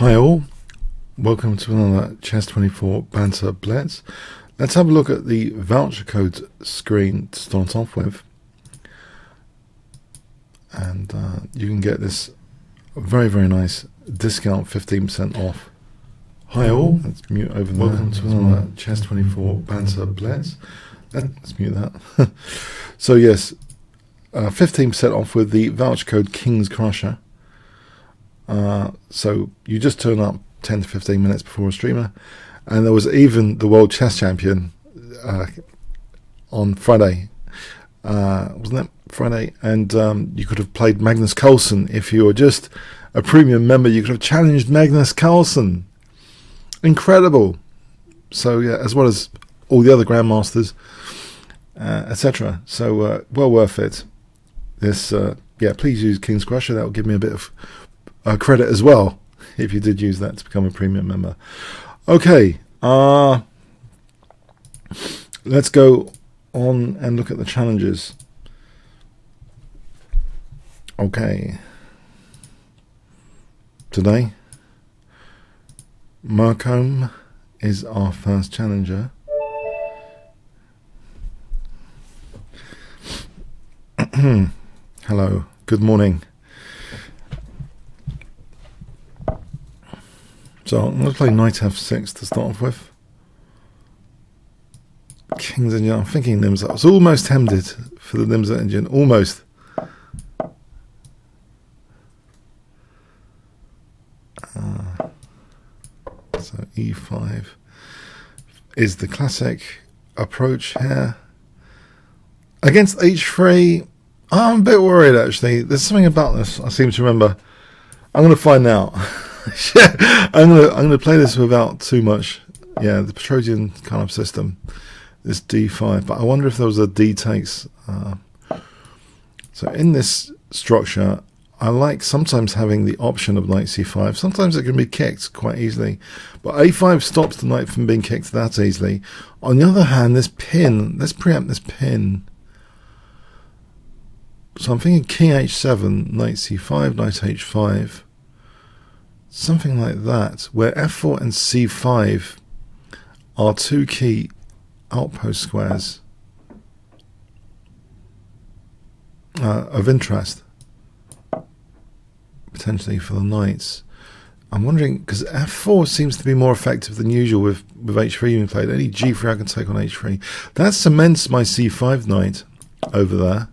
Hi all, welcome to another Chess24 Banter Blitz. Let's have a look at the voucher code screen to start off with. And you can get this very nice discount, 15% off. Hi all, let's mute over there. Welcome to another Chess24 Banter Blitz. Let's mute that. So yes, 15% off with the voucher code Kingscrusher. So you just turn up 10 to 15 minutes before a streamer, and there was even the world chess champion on Friday, wasn't it Friday? And you could have played Magnus Carlsen. If you were just a premium member, you could have challenged Magnus Carlsen. Incredible. So yeah, as well as all the other grandmasters, etc. So well worth it. This yeah, please use Kingscrusher. That will give me a bit of credit as well, if you did use that to become a premium member. Okay, let's go on and look at the challenges. Okay, today Marcombe is our first challenger. Hello, good morning. So I'm going to play knight f6 to start off with. King's engine. I'm thinking Nimzat. I was almost tempted for the Nimzat engine. Almost. So e5 is the classic approach here. Against h3, I'm a bit worried actually. There's something about this I seem to remember. I'm going to find out. I'm gonna play this without too much. Yeah, the Petrosian kind of system. This d5, but I wonder if there was a d takes. So in this structure, I like sometimes having the option of knight c5. Sometimes it can be kicked quite easily, but a5 stops the knight from being kicked that easily. On the other hand, this pin. Let's preempt this pin. So I'm thinking king h7, knight c5, knight h5. Something like that, where f4 and c5 are two key outpost squares of interest, potentially for the knights. I'm wondering, because f4 seems to be more effective than usual with h3 being played. Any g3 I can take on h3. That cements my c5 knight over there.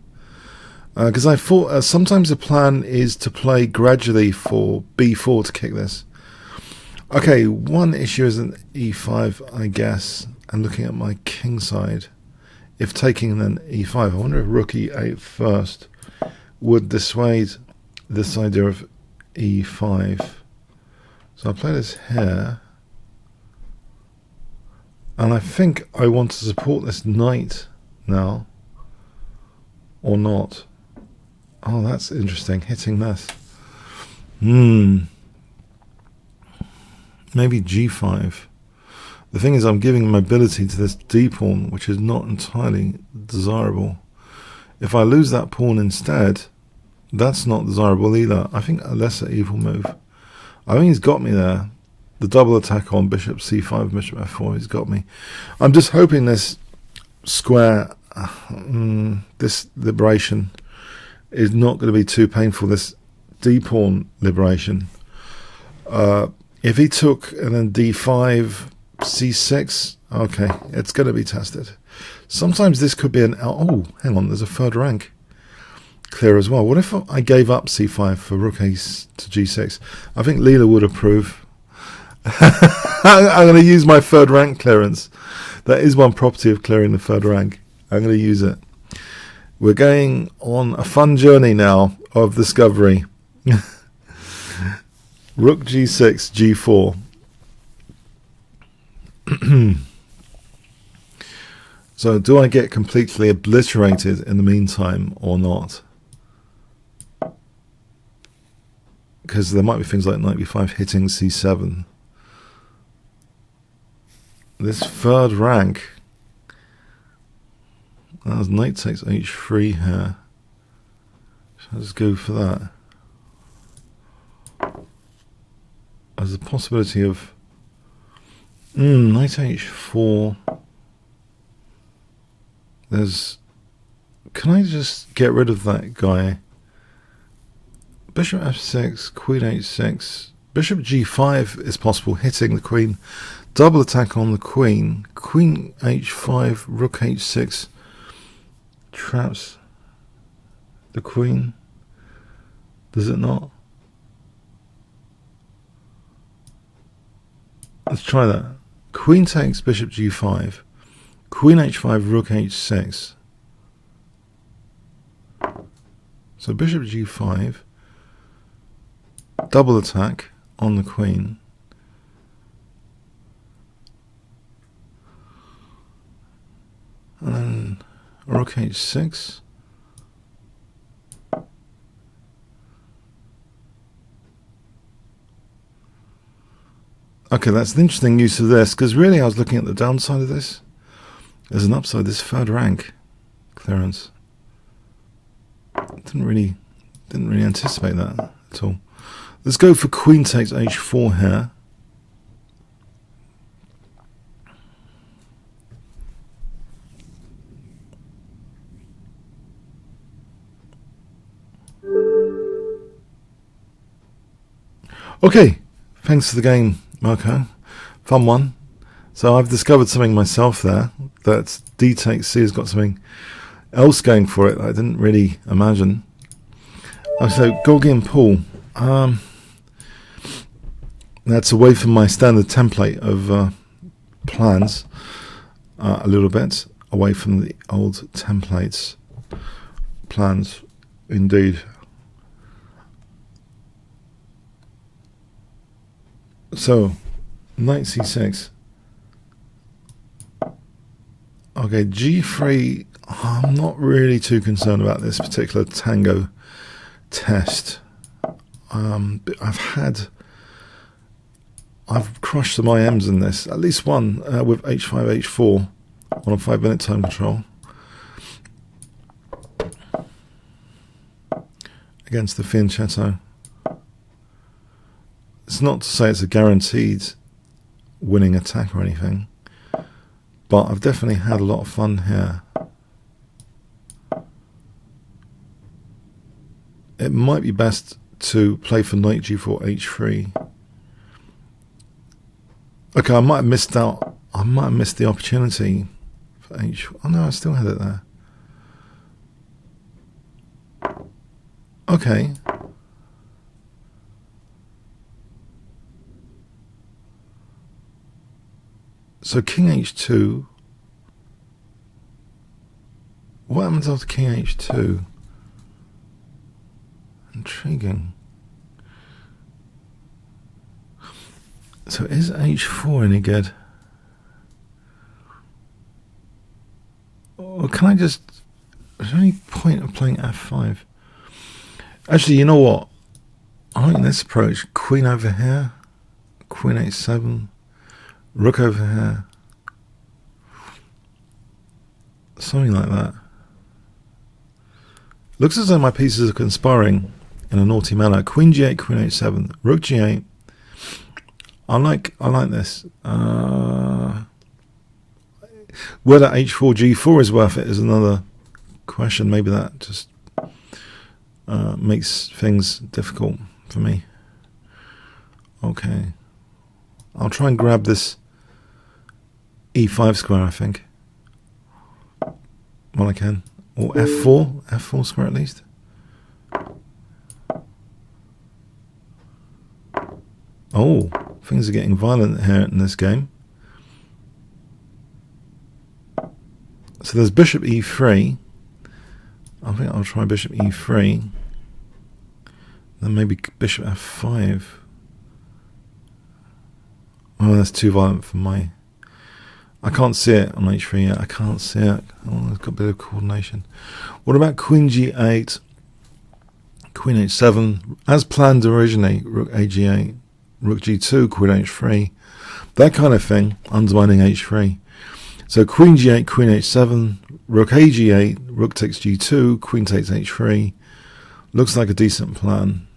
Because I thought sometimes the plan is to play gradually for b4 to kick this. Okay, one issue is an e5, I guess, and looking at my king side. If taking then e5, I wonder if rook e8 first would dissuade this idea of e5. So I'll play this here. And I think I want to support this knight now, or not. Oh, that's interesting, hitting this. Maybe g5. The thing is, I'm giving mobility to this d pawn, which is not entirely desirable. If I lose that pawn instead, that's not desirable either. I think a lesser evil move. I think he's got me there. The double attack on bishop c5, bishop f4, he's got me. I'm just hoping this square, this liberation is not going to be too painful, this d-pawn liberation. If he took and then d5, c6, okay, it's going to be tested. Sometimes this could be an... Oh, hang on, there's a third rank clear as well. What if I gave up c5 for rook ace to g6? I think Leela would approve. I'm going to use my third rank clearance. That is one property of clearing the third rank. I'm going to use it. We're going on a fun journey now of discovery. Rook g6, g4. So do I get completely obliterated in the meantime or not? Because there might be things like knight b5 hitting c7. This third rank... As knight takes h3 here. Shall I just go for that? There's a possibility of knight h4. There's... Can I just get rid of that guy? Bishop f6, queen h6. Bishop g5 is possible, hitting the queen. Double attack on the queen. Queen h5, rook h6. Traps the queen. Does it not? Let's try that. Queen takes bishop g5. Queen h5, rook h6. So bishop g5. Double attack on the queen. And then rook h6. Okay, that's an interesting use of this, because really I was looking at the downside of this. There's an upside, this third rank clearance. Didn't really anticipate that at all. Let's go for queen takes h4 here. Okay, thanks for the game, Marco. Fun one. So I've discovered something myself there, that d takes c has got something else going for it that I didn't really imagine. So Gorgian Pool. That's away from my standard template of plans, a little bit away from the old templates plans, indeed. So, knight c6. Okay, g3. I'm not really too concerned about this particular tango test. I've crushed some IMs in this, at least one with h5, h4 on a 5-minute time control against the fianchetto. It's not to say it's a guaranteed winning attack or anything, but I've definitely had a lot of fun here. It might be best to play for knight g4, h3. Okay, I might have missed out. I might have missed the opportunity for h. Oh no, I still had it there. Okay. So king h2. What happens after king h2? Intriguing. So is h4 any good? Or can I just... Is there any point of playing f5? Actually, you know what? I like this approach. Queen over here. Queen h7. Rook over here. Something like that. Looks as though my pieces are conspiring in a naughty manner. Queen g8, queen h7. Rook g8. I like this. Whether h4, g4 is worth it is another question. Maybe that just makes things difficult for me. Okay. I'll try and grab this e5 square, I think. Well, I can. Or f4 square at least. Oh, things are getting violent here in this game. So there's bishop e3. I think I'll try bishop e3. Then maybe bishop f5. Oh, that's too violent for my... I can't see it on h3 yet. I can't see it. Oh, it's got a bit of coordination. What about queen g8? Queen h7. As planned originally, rook ag8. Rook g2, queen h3. That kind of thing, undermining h3. So queen g8, queen h7. Rook ag8. Rook takes g2. Queen takes h3. Looks like a decent plan.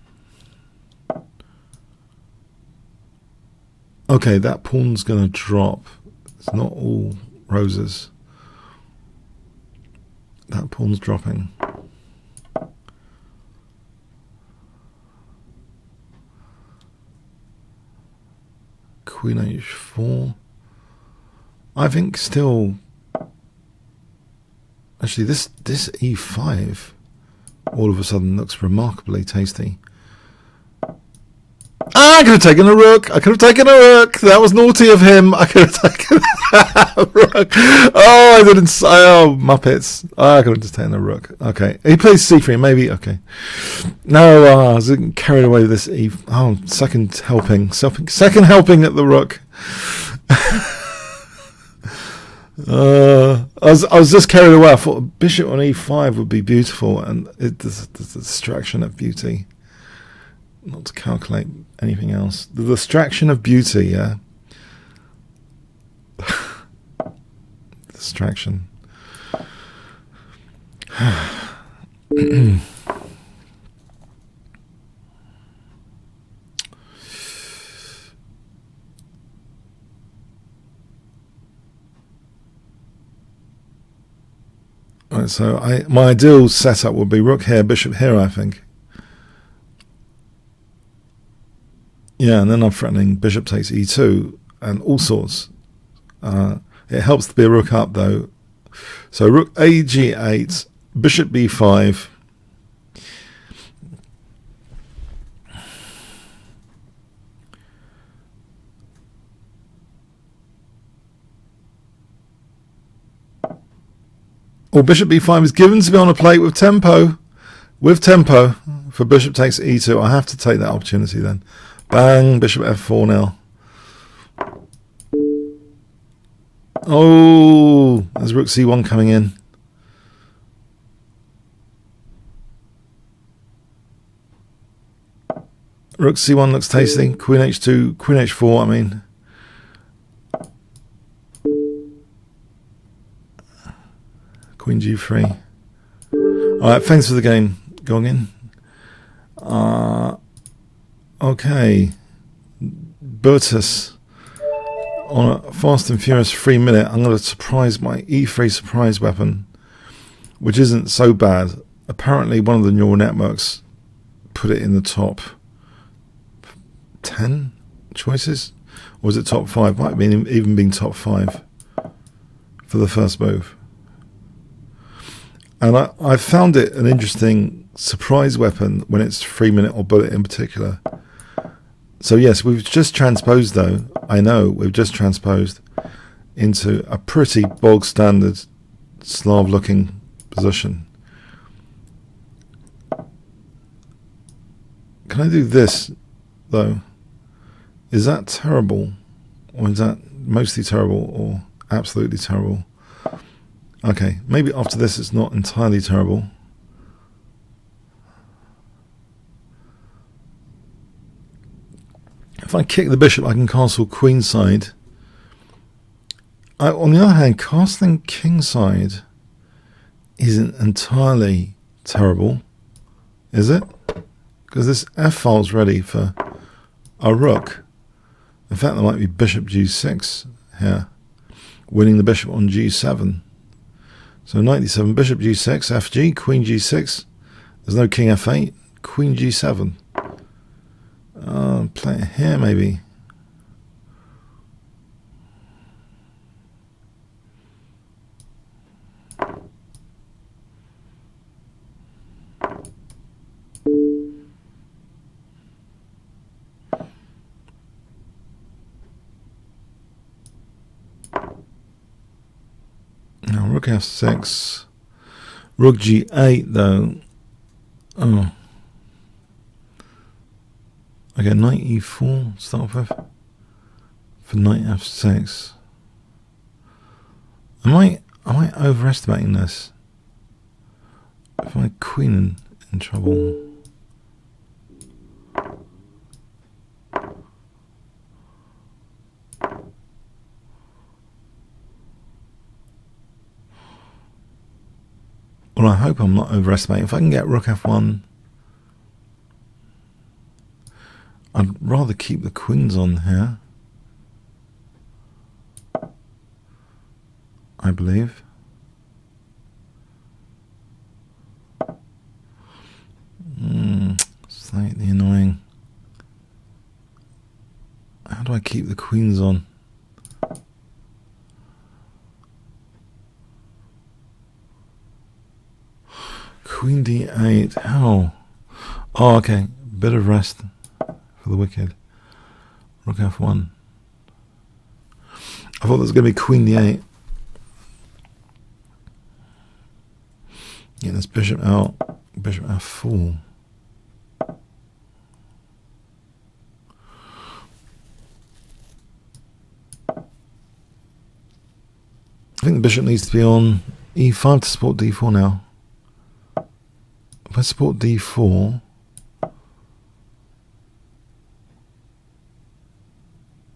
Okay, that pawn's going to drop. It's not all roses. That pawn's dropping. Queen h4. I think still. Actually, this e5 all of a sudden looks remarkably tasty. I could have taken a rook. I could have taken a rook. That was naughty of him. I could have taken a rook. Oh, I didn't. Oh, Muppets. Oh, I could have just taken a rook. Okay. He plays c3, maybe. Okay. No, I was carried away with this e. Oh, second helping. Second helping at the rook. I was just carried away. I thought bishop on e5 would be beautiful, and there's a distraction of beauty. Not to calculate anything else. The distraction of beauty, yeah. Distraction. Right, so my ideal setup would be rook here, bishop here, I think. Yeah, and then I'm threatening bishop takes e2 and all sorts. It helps to be a rook up though. So rook a g8, bishop b5. Or bishop b5 is given to me on a plate with tempo. With tempo for bishop takes e2. I have to take that opportunity then. Bang, bishop f4 now. Oh, there's rook c1 coming in. Rook c1 looks tasty. Queen h2, queen h4, I mean. Queen g3. Alright, thanks for the game, Goggin. Okay. Bertus on a fast and furious 3 minute. I'm going to surprise my e3 surprise weapon, which isn't so bad. Apparently one of the neural networks put it in the top 10 choices, or was it top 5? Might have been even been top 5 for the first move. And I found it an interesting surprise weapon when it's 3 minute or bullet in particular. So yes, we've just transposed though. I know we've just transposed into a pretty bog standard Slav looking position. Can I do this though? Is that terrible? Or is that mostly terrible or absolutely terrible? Okay, maybe after this it's not entirely terrible. If I kick the bishop, I can castle queenside. On the other hand, castling kingside isn't entirely terrible, is it? Because this f file's ready for a rook. In fact, there might be bishop g6 here, winning the bishop on g7. So knight d7, bishop g6, fg, queen g6. There's no king f8, queen g7. Play it here maybe. Now rook f6, rook g8 though. Oh. Okay, knight e4 start with for knight f6. Am I overestimating this? If my queen in trouble. Well, I hope I'm not overestimating. If I can get rook f1, I'd rather keep the queens on here. I believe. Slightly annoying. How do I keep the queens on? Queen d8. How? Oh, okay. Bit of rest for the wicked. Rook f1. I thought there was going to be queen d8. Getting this bishop out. Bishop f4. I think the bishop needs to be on e5 to support d4 now. If I support d4,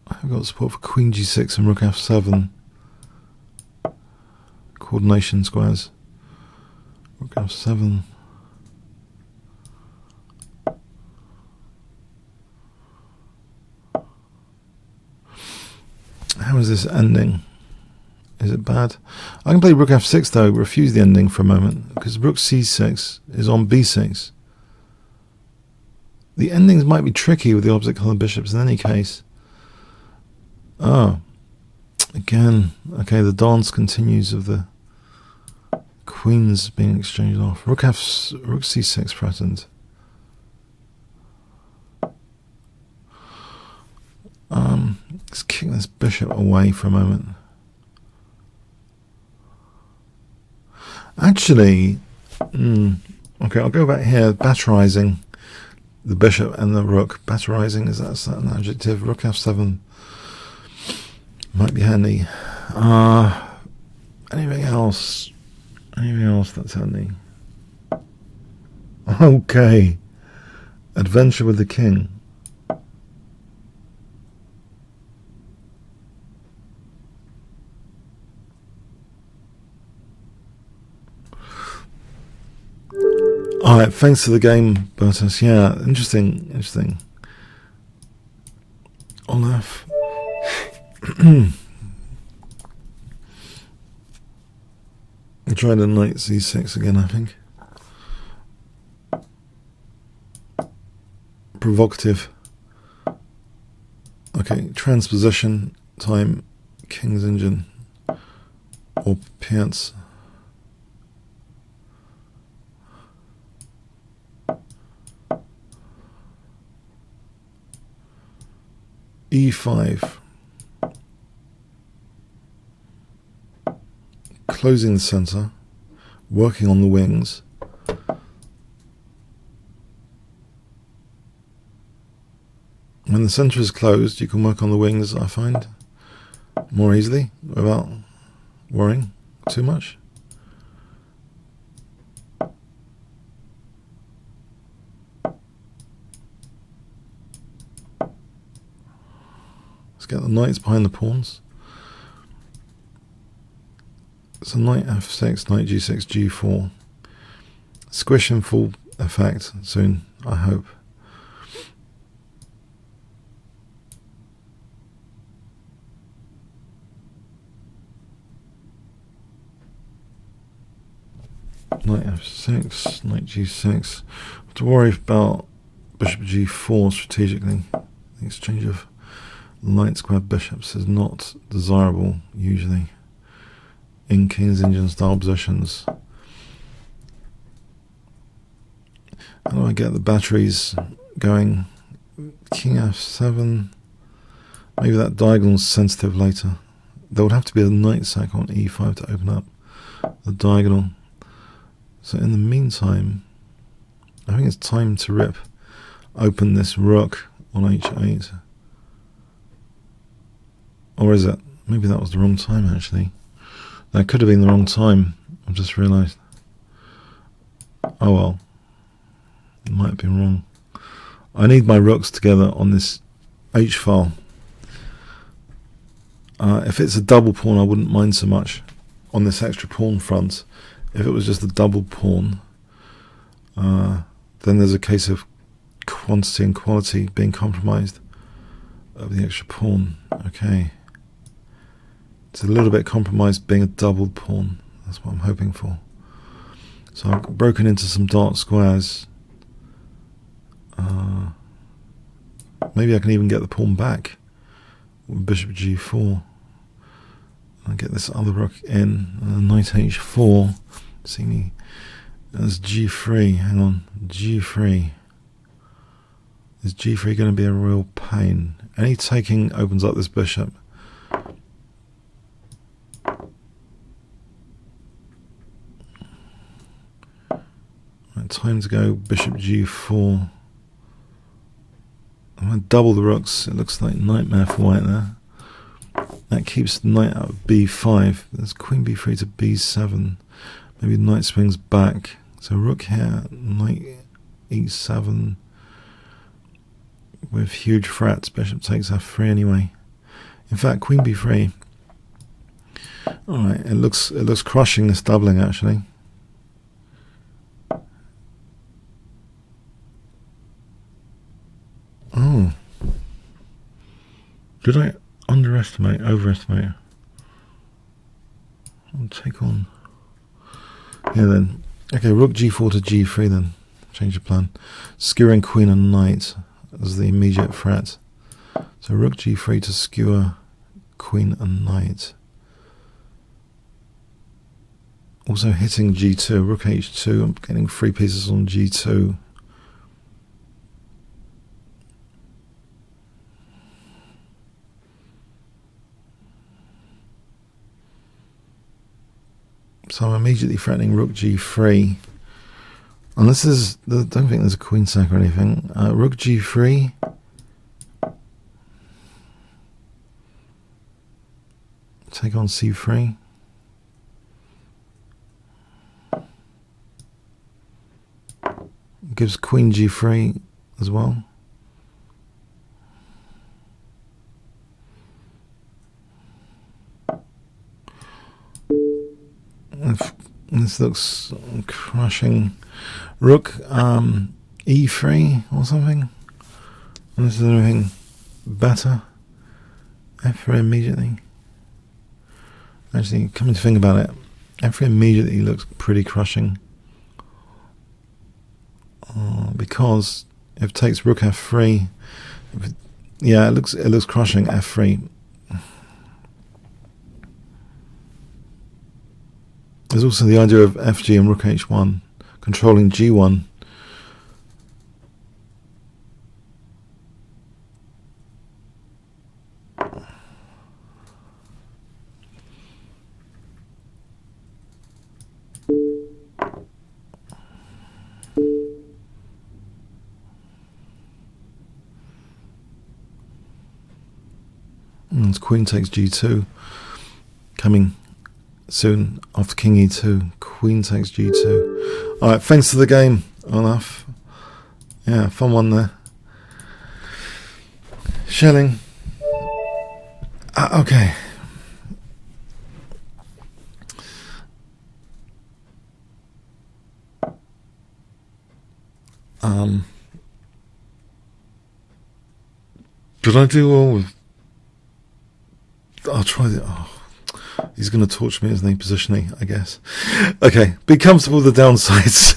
I've got support for queen g6 and rook f7. Coordination squares. Rook f7. How is this ending? Is it bad? I can play rook f6 though, refuse the ending for a moment, because rook c6 is on b6. The endings might be tricky with the opposite colour bishops in any case. Oh, again, okay, the dance continues of the queens being exchanged off. Rook c6 threatened. Let's kick this bishop away for a moment. Actually, okay, I'll go back here. Batterizing the bishop and the rook. Batterizing, is that an adjective? Rook f7 might be handy. Anything else? Anything else that's handy? Okay. Adventure with the king. Alright, thanks for the game, Bertus. Yeah, interesting. Olaf. I tried a knight c6 again, I think. Provocative. Okay, transposition time, King's Engine. Or Piance. e5, closing the center, working on the wings. When the center is closed, you can work on the wings, I find, more easily without worrying too much. Let's get the knights behind the pawns. So knight f6, knight g6, g4. Squish in full effect soon, I hope. Knight f6, knight g6. Have to worry about bishop g4 strategically. The exchange of light square bishops is not desirable usually in King's Engine style positions. How do I get the batteries going? King f7. Maybe that diagonal's sensitive later. There would have to be a knight sack on e5 to open up the diagonal. So in the meantime, I think it's time to rip open this rook on h8. Or is it? Maybe that was the wrong time, actually. That could have been the wrong time. I've just realised. Oh well. It might have been wrong. I need my rooks together on this H file. If it's a double pawn, I wouldn't mind so much on this extra pawn front. If it was just a double pawn, then there's a case of quantity and quality being compromised of the extra pawn. Okay. It's a little bit compromised being a doubled pawn. That's what I'm hoping for. So I've broken into some dark squares. Maybe I can even get the pawn back with bishop g4. I'll get this other rook in, knight h4. See me, that's g3. Hang on, g3. Is g3 going to be a real pain? Any taking opens up this bishop. Right, time to go bishop g4. I'm going to double the rooks. It looks like nightmare for white there. That keeps the knight out of b5. There's queen b3 to b7. Maybe the knight swings back. So rook here, knight e7 with huge threats. Bishop takes f3 anyway. In fact, queen b3. All right, it looks crushing, this doubling actually. Oh, did I overestimate? I'll take on. Yeah, then. Okay, rook g4 to g3 then. Change the plan. Skewering queen and knight as the immediate threat. So rook g3 to skewer queen and knight. Also hitting g2, rook h2. I'm getting 3 pieces on g2. So I'm immediately threatening rook g3. And this is, I don't think there's a queen sack or anything. Rook g3. Take on c3. Gives queen g3 as well. This looks crushing. Rook e3 or something. And this is anything better. f3 immediately. Actually, coming to think about it, f3 immediately looks pretty crushing. Because if it takes rook f3, yeah, it looks crushing. f3. There's also the idea of fg and rook h1 controlling g1. And queen takes g2 coming soon after king e2. Queen takes g2. Alright, thanks for the game, Olaf. Yeah, fun one there. Shelling. Okay. Did I do well with... I'll try the... Oh. He's going to torture me, isn't he? Positioning, I guess. Okay, be comfortable with the downsides.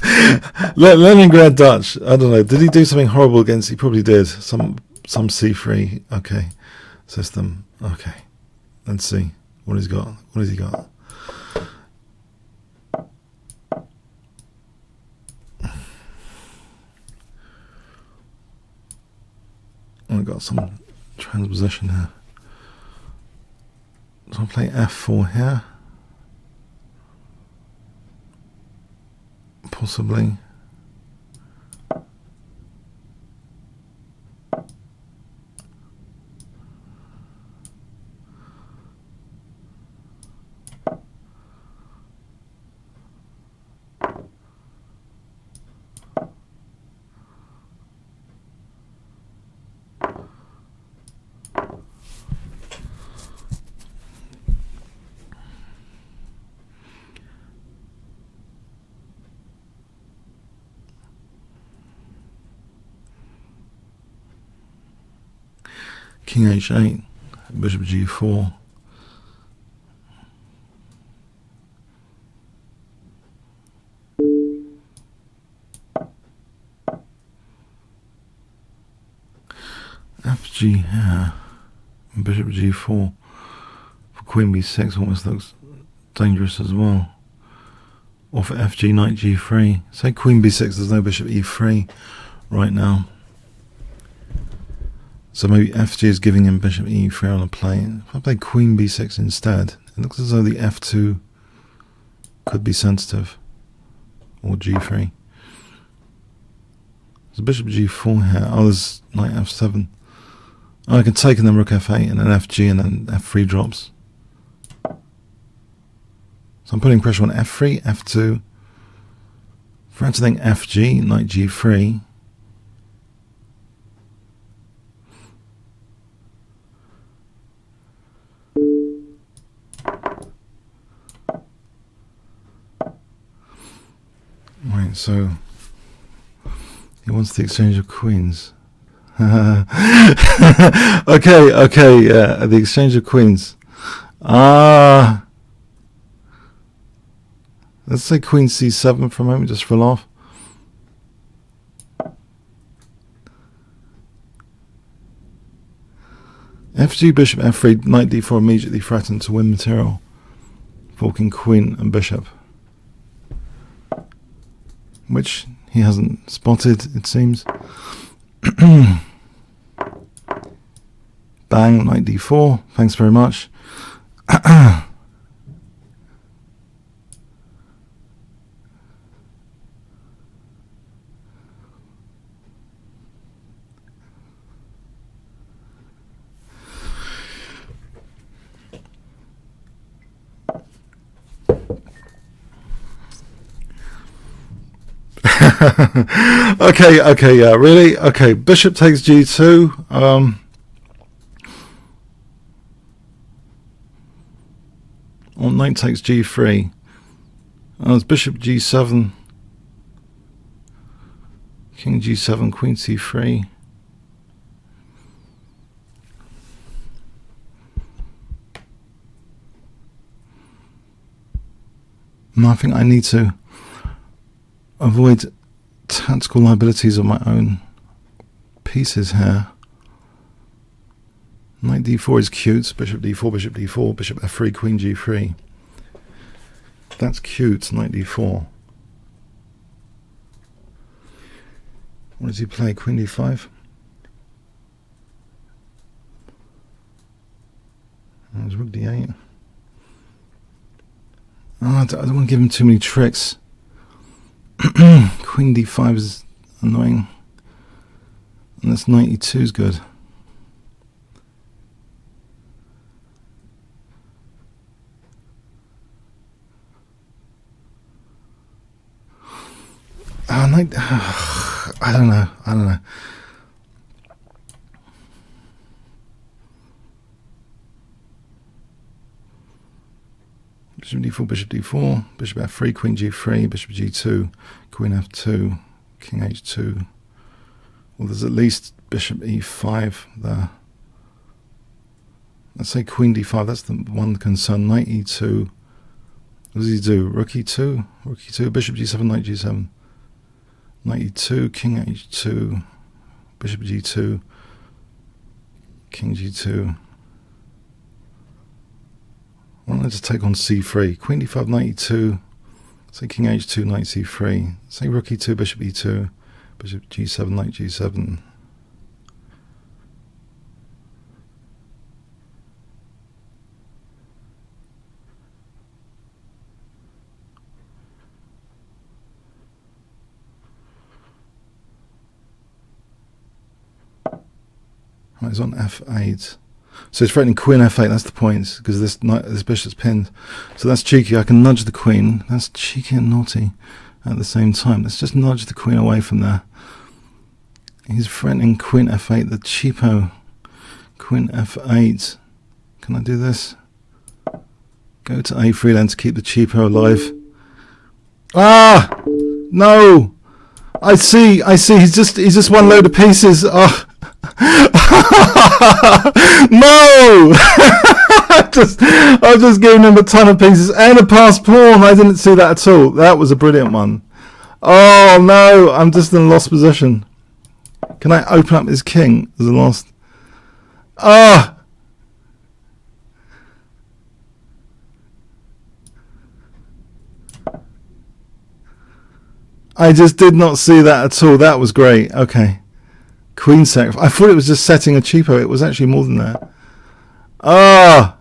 Leningrad Dutch. I don't know. Did he do something horrible against? He probably did. Some c3. Okay, system. Okay, let's see what he's got. What has he got? I've got some transposition here. So I'll play f4 here. Possibly. King h8, bishop g4. FG here. And bishop G4 for queen B6 almost looks dangerous as well. Or for FG, knight G3. Say queen B6, there's no bishop E3 right now. So maybe FG is giving him bishop E3 on a plane. If I play queen B6 instead, it looks as though the F2 could be sensitive. Or G3. There's bishop G4 here. Oh, there's knight F7. Oh, I can take and then rook F8 and then FG and then F3 drops. So I'm putting pressure on F3, F2. For answering FG, knight G3. Right, so he wants the exchange of queens. Okay, the exchange of queens. Let's say queen C7 for a moment, just for a laugh. FG, bishop F3, knight D4 immediately threatened to win material, forking queen and bishop. Which he hasn't spotted, it seems. Bang, knight D4, thanks very much. Okay, yeah, really? Okay, bishop takes G2. Or knight takes G3. It's bishop G7. King G7, queen C3. No, I think I need to avoid tactical liabilities of my own pieces here. Knight D4 is cute. Bishop D4, bishop D4, bishop F3, queen G3. That's cute, knight D4. What does he play? Queen D5? There's rook D8. Oh, I don't want to give him too many tricks. Queen D5 is annoying. And this knight E2 is good. I don't know. Bishop D4, bishop D4, bishop F3, queen G3, bishop G2, queen F2, king H2. Well, there's at least bishop E5 there. Let's say queen D5, that's the one concern. Knight E2. What does he do? Rook E2, rook E2, bishop G7, knight G7. Knight E2, king H2, bishop G2, king G2. Why don't I just take on C3? Queen D5, knight E2, say king H2, knight C3, say rook E2, bishop E2, bishop G7, knight G7. Right, it's on F8. So it's threatening queen F8, that's the point, because this bishop's pinned. So that's cheeky, I can nudge the queen. That's cheeky and naughty at the same time. Let's just nudge the queen away from there. He's threatening queen F8, the cheapo. Queen F8. Can I do this? Go to A3 then to keep the cheapo alive. Ah! No! I see, he's just one load of pieces. Oh. No! I've just given him a ton of pieces and a passed pawn. I didn't see that at all. That was a brilliant one. Oh no, I'm just in a lost position. Can I open up his king as a lost? Ah! I just did not see that at all. That was great. Okay. Queen sacrifice. I thought it was just setting a cheapo. It was actually more than that. Ah!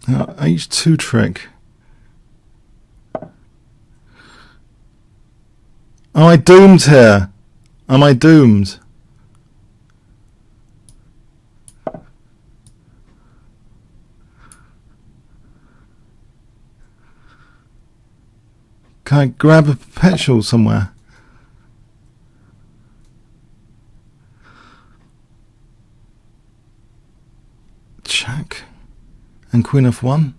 Now, H2 trick. Am I doomed here? Am I doomed? Can I grab a perpetual somewhere? Check. And Queen F1.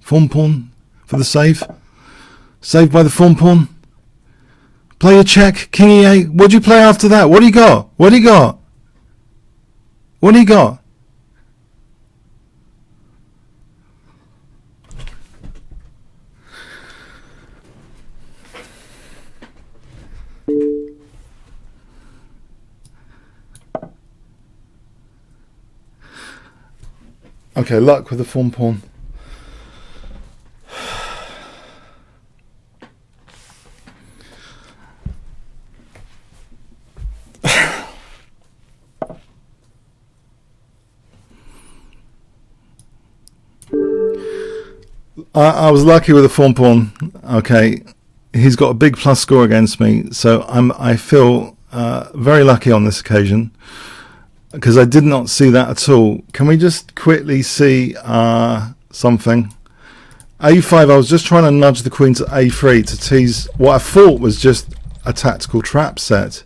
Fawn pawn for the save. Saved by the fawn pawn. Play a check. King E8. What do you play after that? What do you got? What do you got? What do you got? Okay, luck with the fawn pawn. I was lucky with the fawn pawn. Okay, he's got a big plus score against me, so I feel very lucky on this occasion, because I did not see that at all. Can we just quickly see something? A5, I was just trying to nudge the queen to A3 to tease what I thought was just a tactical trap set.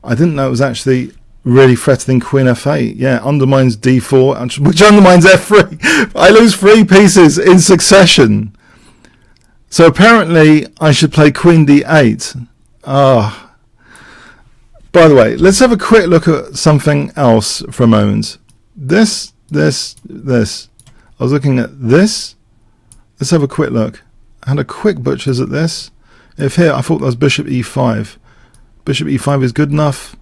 I didn't know it was actually really threatening Queen F8. Yeah, undermines D4, which undermines F3. I lose 3 pieces in succession. So apparently I should play Queen D8. Ah. By the way, let's have a quick look at something else for a moment. This. I was looking at this. Let's have a quick look. I had a quick butchers at this. If here, I thought that was Bishop E5. Bishop E5 is good enough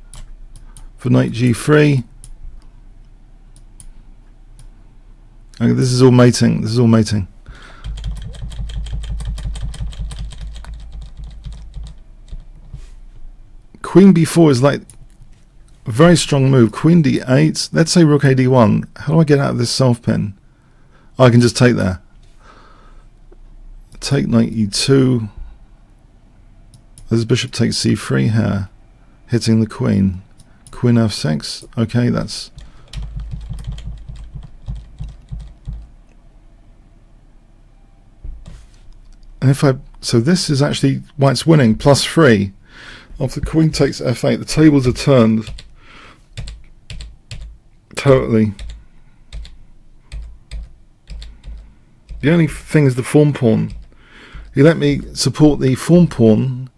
for Knight G3. Okay, this is all mating. This is all mating. Queen B4 is like a very strong move. Queen D8. Let's say Rook A D1. How do I get out of this self pin? Oh, I can just take there. Take Knight E2. This bishop takes C3 here, hitting the queen. Queen F6. Okay, that's. And if so this is actually white's winning, +3. After the queen takes F8, the tables are turned totally. The only thing is the fawn pawn. He let me support the fawn pawn,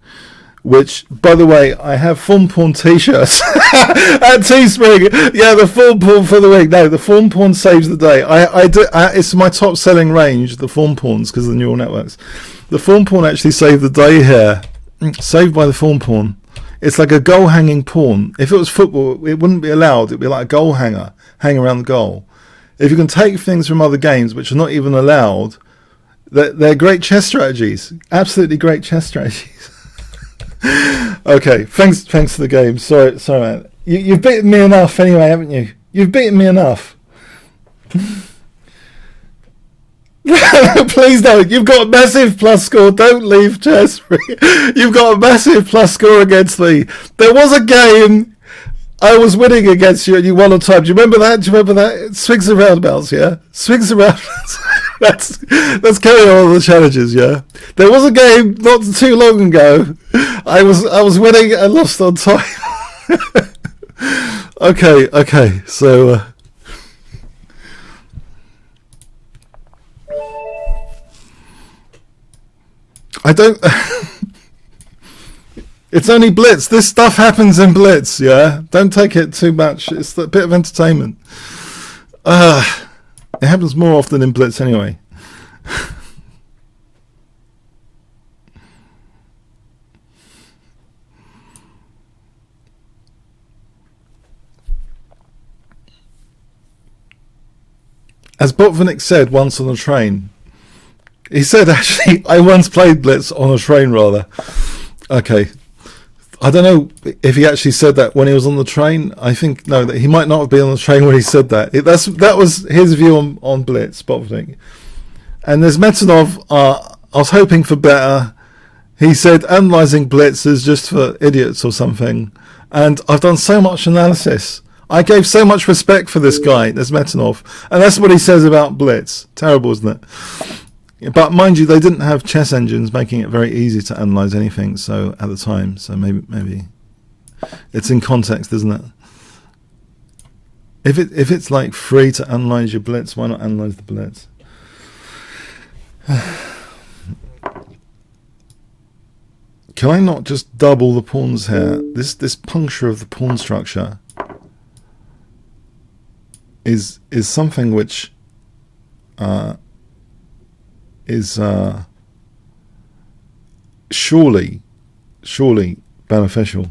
which, by the way, I have fawn pawn t-shirts at Teespring. Yeah, the fawn pawn for the week. No, the fawn pawn saves the day. It's my top selling range, the fawn pawns, because of the neural networks. The fawn pawn actually saved the day here. Saved by the fawn pawn. It's like a goal hanging pawn. If it was football, it wouldn't be allowed. It'd be like a goal hanger, hang around the goal. If you can take things from other games which are not even allowed, they're great chess strategies. Absolutely great chess strategies. Okay, thanks for the game. Sorry, man. You've beaten me enough anyway, haven't you? You've beaten me enough. Please don't. You've got a massive plus score. Don't leave chess free. You've got a massive plus score against me. There was a game I was winning against you and you won on time. Do you remember that? Swings and roundabouts, yeah? Swings and roundabouts. Let's carry on the challenges, yeah? There was a game not too long ago. I was winning and lost on time. Okay. So I don't. It's only Blitz. This stuff happens in Blitz, yeah? Don't take it too much. It's a bit of entertainment. It happens more often in Blitz anyway. As Botvinnik said once on a train, he said, actually, I once played Blitz on a train, rather. Okay. I don't know if he actually said that when he was on the train. I think, no, that he might not have been on the train when he said that. That was his view on Blitz, Botvinnik. And there's Metanov, I was hoping for better. He said, analysing Blitz is just for idiots or something. And I've done so much analysis. I gave so much respect for this guy, this Metanov. And that's what he says about Blitz. Terrible, isn't it? But mind you, they didn't have chess engines making it very easy to analyse anything so at the time. So maybe it's in context, isn't it? If it's like free to analyse your Blitz, why not analyse the Blitz? Can I not just double the pawns here? This puncture of the pawn structure is something which is surely beneficial.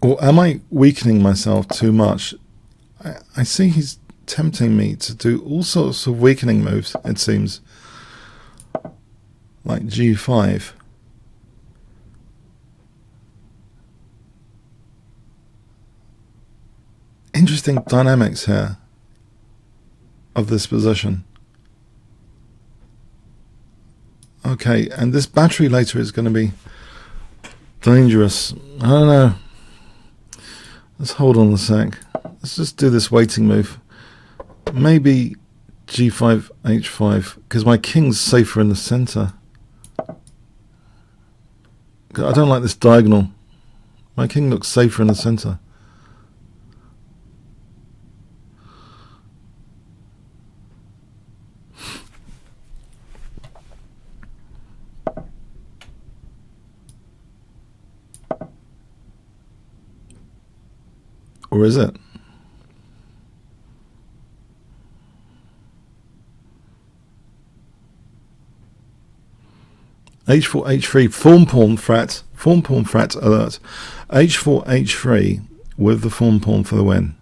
Or am I weakening myself too much? I see he's tempting me to do all sorts of weakening moves, it seems. Like G5. Interesting dynamics here of this position. Okay, and this battery later is going to be dangerous. I don't know. Let's hold on a sec. Let's just do this waiting move. Maybe G5, H5, because my king's safer in the center. I don't like this diagonal. My king looks safer in the center. Or is it? H4, H3, form pawn threat alert. H4, H3 with the form pawn for the win.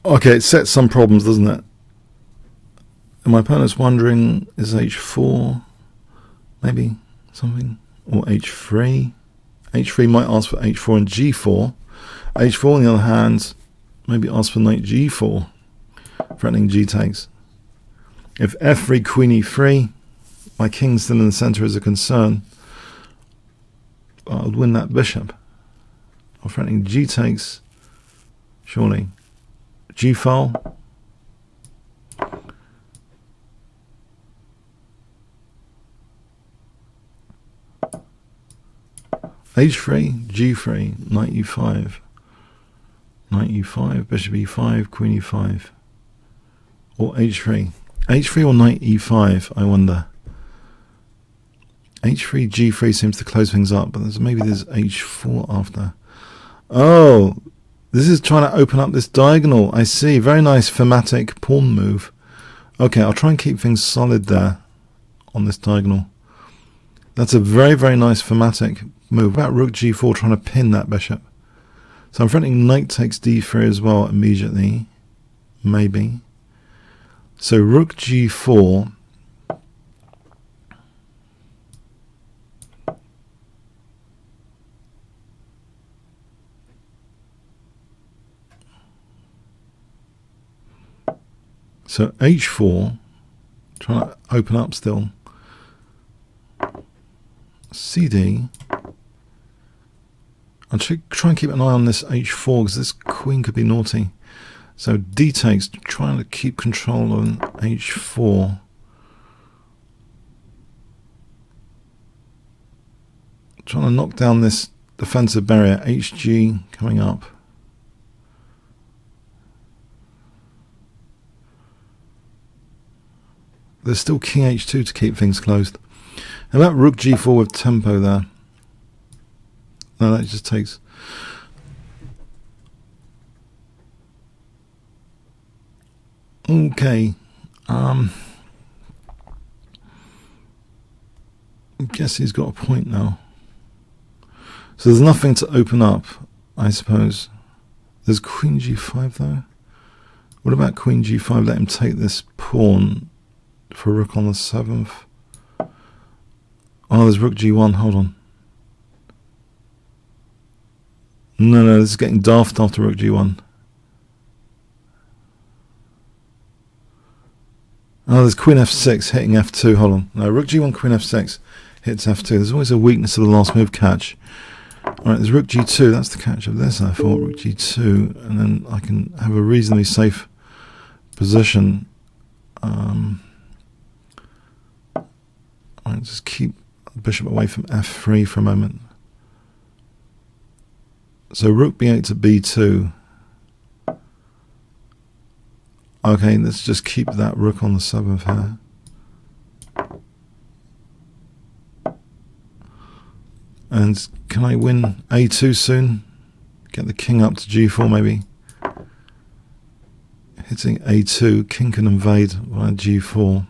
Okay, it sets some problems, doesn't it? And my opponent's wondering, is H4 maybe something? Or H3? H3 might ask for H4 and G4. H4 on the other hand, maybe ask for knight G4, threatening G takes. If F3, Queen E3, my king still in the center is a concern. I would win that bishop. Or threatening G takes, surely. G file. H3, G3, knight E5. Knight E5, bishop E5, queen E5. Or H3. H3 or knight E5, I wonder. H3, G3 seems to close things up, but maybe there's H4 after. Oh, this is trying to open up this diagonal. I see. Very nice thematic pawn move. Okay, I'll try and keep things solid there on this diagonal. That's a very, very nice thematic move. About rook G4 trying to pin that bishop. So I'm threatening knight takes D3 as well immediately. Maybe. So rook G4. So H4, trying to open up still. CD. I'll try and keep an eye on this H4 because this queen could be naughty. So D takes, trying to keep control on H4. Trying to knock down this defensive barrier. HG coming up. There's still king h2 to keep things closed. How about rook g4 with tempo there? No, that just takes... Okay. I guess he's got a point now. So there's nothing to open up, I suppose. There's queen g5 though. What about queen g5? Let him take this pawn for rook on the 7th. Oh, there's rook g1. Hold on. No, this is getting daft after rook g1. Oh, there's queen f6 hitting f2. Hold on. No, rook g1, queen f6 hits f2. There's always a weakness of the last move catch. Alright, there's rook g2. That's the catch of this, I thought. Rook g2. And then I can have a reasonably safe position. Alright, just keep the bishop away from f3 for a moment. So rook b8 to b2. Okay, let's just keep that rook on the 7th here. And can I win a2 soon? Get the king up to g4 maybe. Hitting a2, king can invade via g4.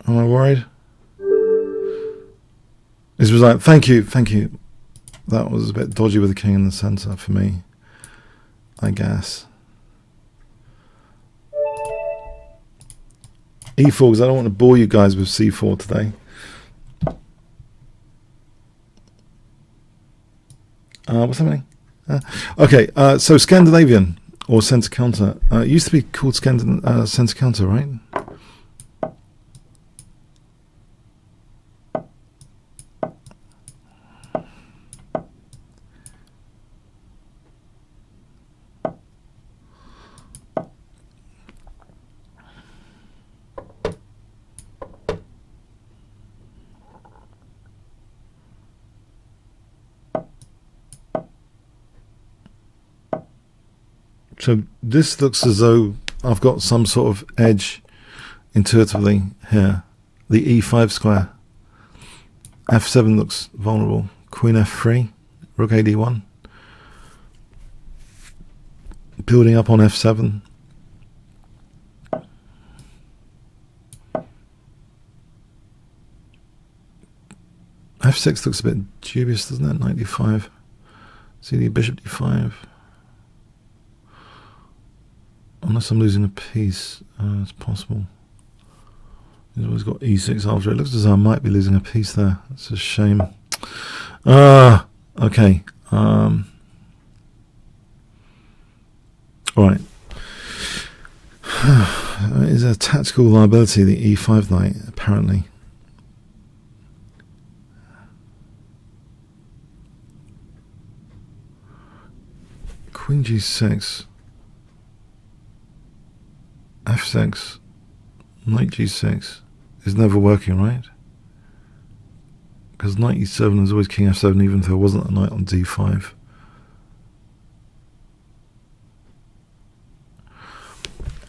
Am I worried? This was like, thank you. That was a bit dodgy with the king in the centre for me, I guess. E4, because I don't want to bore you guys with c4 today. What's happening? Okay, so Scandinavian or centre counter. It used to be called centre counter, right? So this looks as though I've got some sort of edge intuitively here. The e5 square. f7 looks vulnerable. Queen f3. Rook ad1. Building up on f7. f6 looks a bit dubious, doesn't it? Knight d5. CD bishop d5. Unless I'm losing a piece, it's possible. He's always got e6 after it. Looks as though I might be losing a piece there. It's a shame. Okay. Alright. It is a tactical liability, the e5 knight, apparently. Queen g6. f6, knight g6 is never working, right? Because knight e7 is always king f7, even if there wasn't a knight on d5.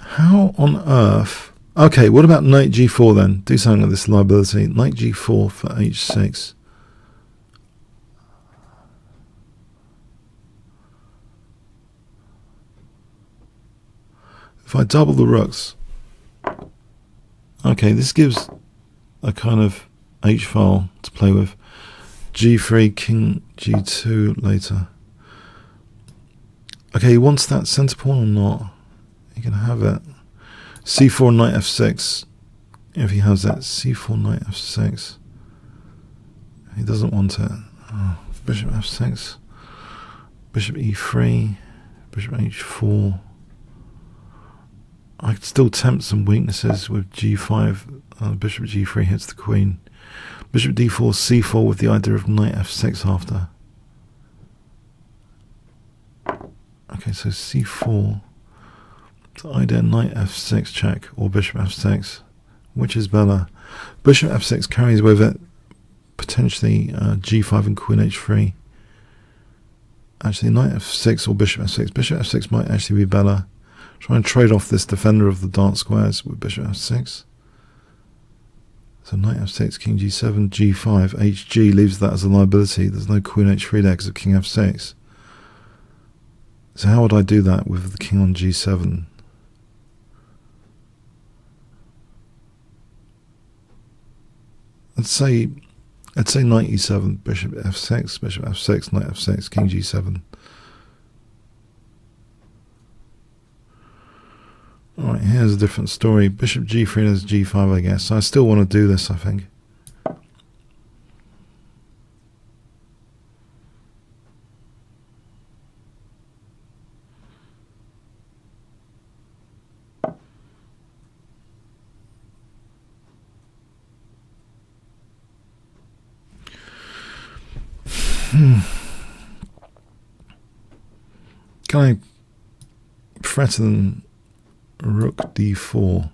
How on earth? Okay, what about knight g4 then? Do something with this liability. Knight g4 for h6. If I double the rooks, okay, this gives a kind of h-file to play with. g3, king g2 later. Okay, he wants that centre pawn or not? He can have it. c4, knight f6. If he has that, c4, knight f6. He doesn't want it. Oh, bishop f6. Bishop e3. Bishop h4. I could still tempt some weaknesses with g5. Bishop g3 hits the queen. Bishop d4, c4 with the idea of knight f6 after. Okay, so c4. The idea knight f6 check or bishop f6. Which is better? Bishop f6 carries with it potentially g5 and queen h3. Actually, knight f6 or bishop f6. Bishop f6 might actually be better. Try and trade off this defender of the dark squares with bishop f6. So knight f6, king g7, g5, hg leaves that as a liability. There's no queen h3 there because of king f6. So how would I do that with the king on g7? Let's say knight e7, bishop f6, knight f6, king g7. Alright, here's a different story. Bishop g3, there's g5, I guess. So I still want to do this, I think. Can I threaten rook d4?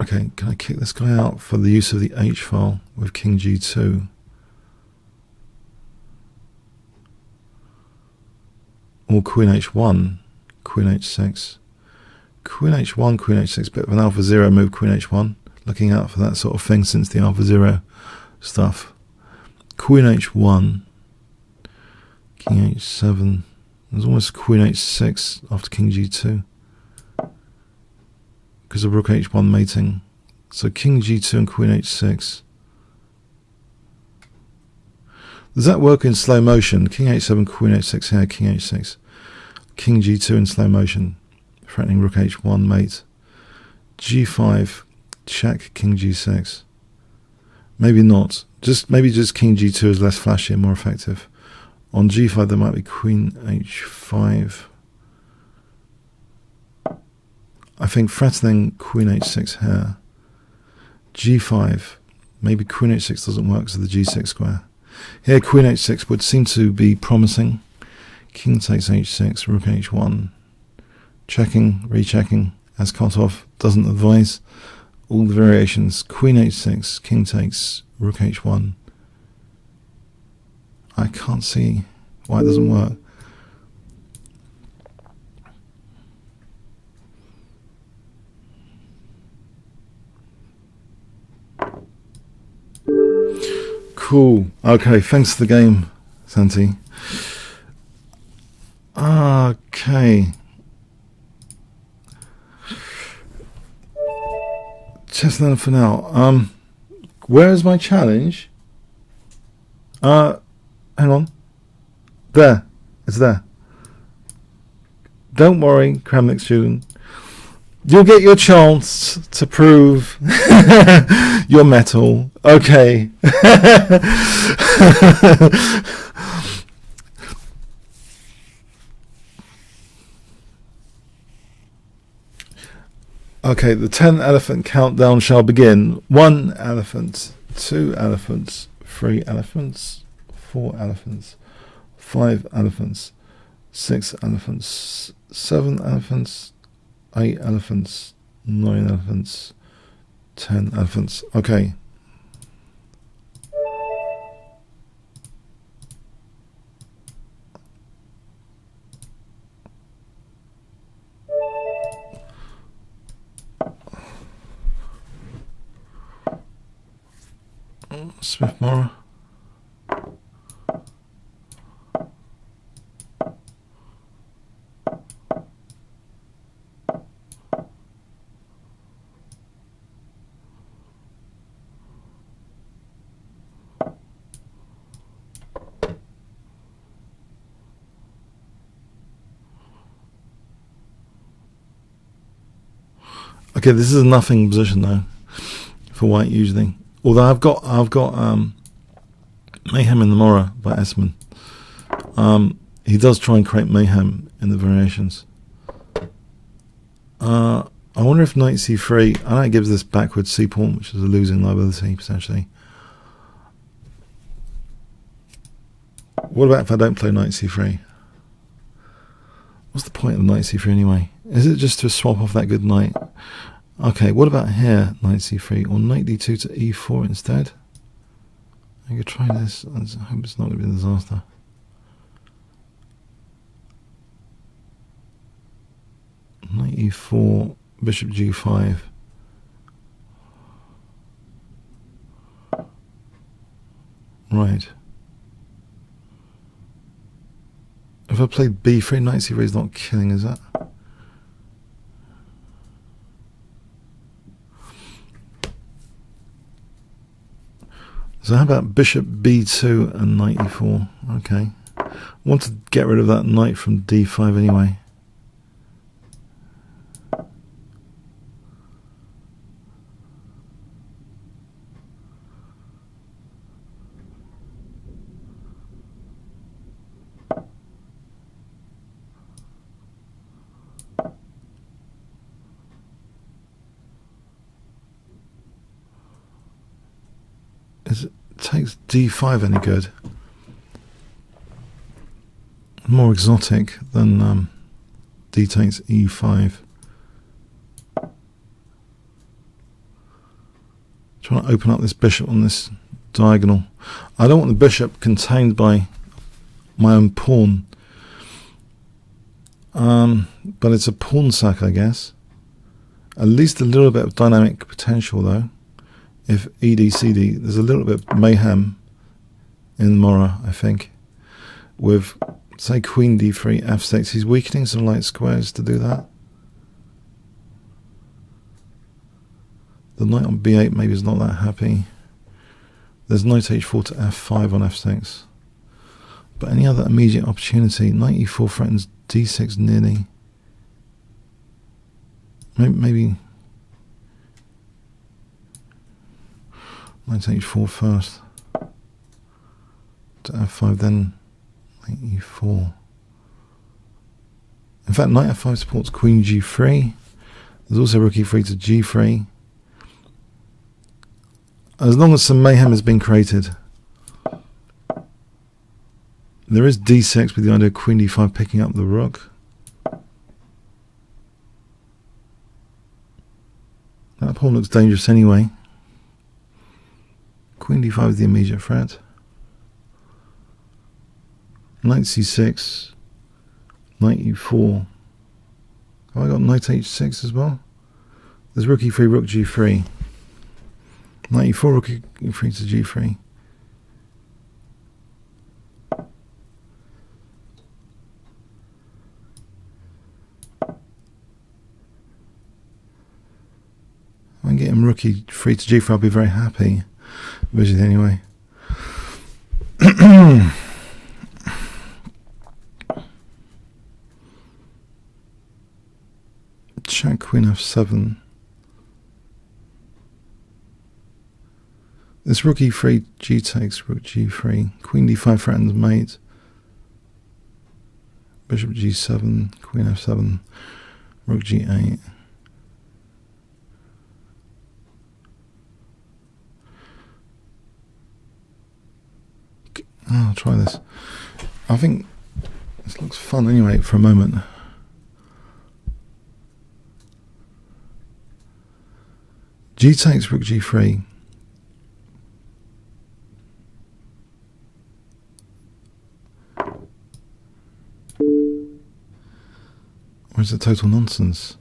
Okay, can I kick this guy out for the use of the h file with king g2? Or queen h1, queen h6. Queen h1, queen h6, bit of an alpha 0 move, queen h1. Looking out for that sort of thing since the alpha 0 stuff. Queen h1, king h7. There's almost queen h6 after king g2 because of rook h1 mating. So king g2 and queen h6. Does that work in slow motion? King h7, queen h6 here, king h6. King g2 in slow motion, threatening rook h1 mate. g5, check, king g6. Maybe not. Maybe just king g2 is less flashy and more effective. On g5 there might be queen h5. I think threatening queen h6 here. g5. Maybe queen h6 doesn't work because of the g6 square. Here queen h6 would seem to be promising. King takes h6, rook h1. Checking, rechecking, as cut off, doesn't advise. All the variations. Queen h6, king takes, rook h1. I can't see why it doesn't work. Cool. Okay, thanks for the game, Santi. Okay. Just that for now. Where is my challenge? Hang on. There. It's there. Don't worry, Kramnik student. You'll get your chance to prove your mettle. Okay. Okay, the 10 elephant countdown shall begin. 1 elephant, 2 elephants, 3 elephants, 4 elephants, 5 elephants, 6 elephants, 7 elephants, 8 elephants, 9 elephants, 10 elephants. Okay. Smith Mora. Okay, this is a nothing position though for white usually. Although I've got Mayhem in the Mora by Esmond. he does try and create mayhem in the variations. I wonder if knight c3, I know it gives this backward c pawn, which is a losing liability potentially. What about if I don't play knight c3? What's the point of knight c3 anyway? Is it just to swap off that good knight? Okay, what about here, knight c3, or knight d2 to e4 instead? I could try this. I hope it's not going to be a disaster. Knight e4, bishop g5. Right. If I played b3, knight c3 is not killing, is that? So how about bishop b2 and knight e4? Okay. I want to get rid of that knight from d5 anyway. Is it takes d5 any good? More exotic than d takes e5. Trying to open up this bishop on this diagonal. I don't want the bishop contained by my own pawn. But it's a pawn sack, I guess. At least a little bit of dynamic potential though. If ED, CD, there's a little bit of mayhem in Mora, I think. With, say, queen d3, f6. He's weakening some light squares to do that. The knight on b8 maybe is not that happy. There's knight h4 to f5 on f6. But any other immediate opportunity? Knight e4 threatens d6 nearly. Maybe knight h4 first to f5, then knight e4. In fact, knight f5 supports queen g3. There's also rook e3 to g3. As long as some mayhem has been created. There is d6 with the idea of queen d5 picking up the rook. That pawn looks dangerous anyway. Queen d5 is the immediate threat. Knight c6. Knight e4. Have I got knight h6 as well? There's rook e3, rook g3. Knight e4, rook e3 to g3. If I can get him rook e3 to g3, I'll be very happy. Visually anyway. Check queen f7. This rook e3, g takes, rook g3, queen d5 threatens mate, bishop g7, queen f7, rook g8. I'll try this. I think this looks fun anyway for a moment. G takes, rook g3. Or is it total nonsense?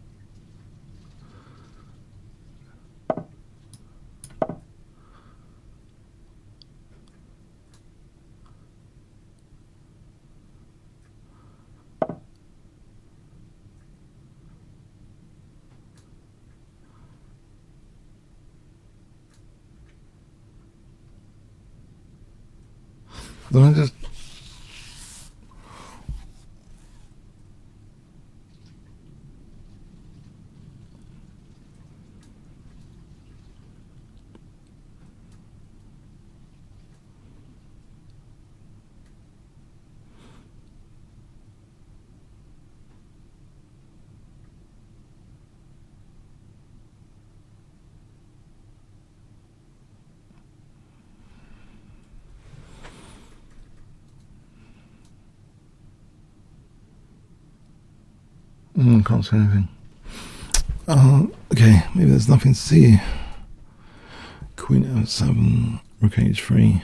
Then I just Can't see anything. Okay, maybe there's nothing to see. Queen F7, Rook H3.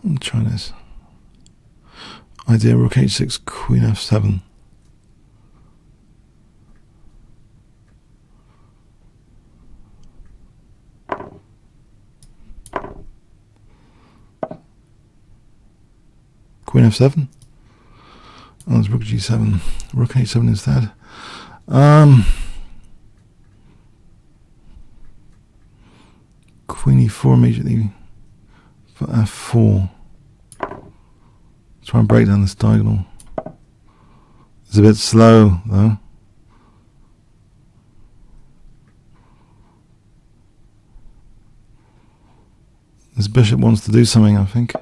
I'll try this. Idea, Rook H6, Queen F7. Queen F7. Oh, it's Rook G7. Rook H7 instead. Queen E4 immediately for F4. Try and break down this diagonal. It's a bit slow though. This bishop wants to do something, I think.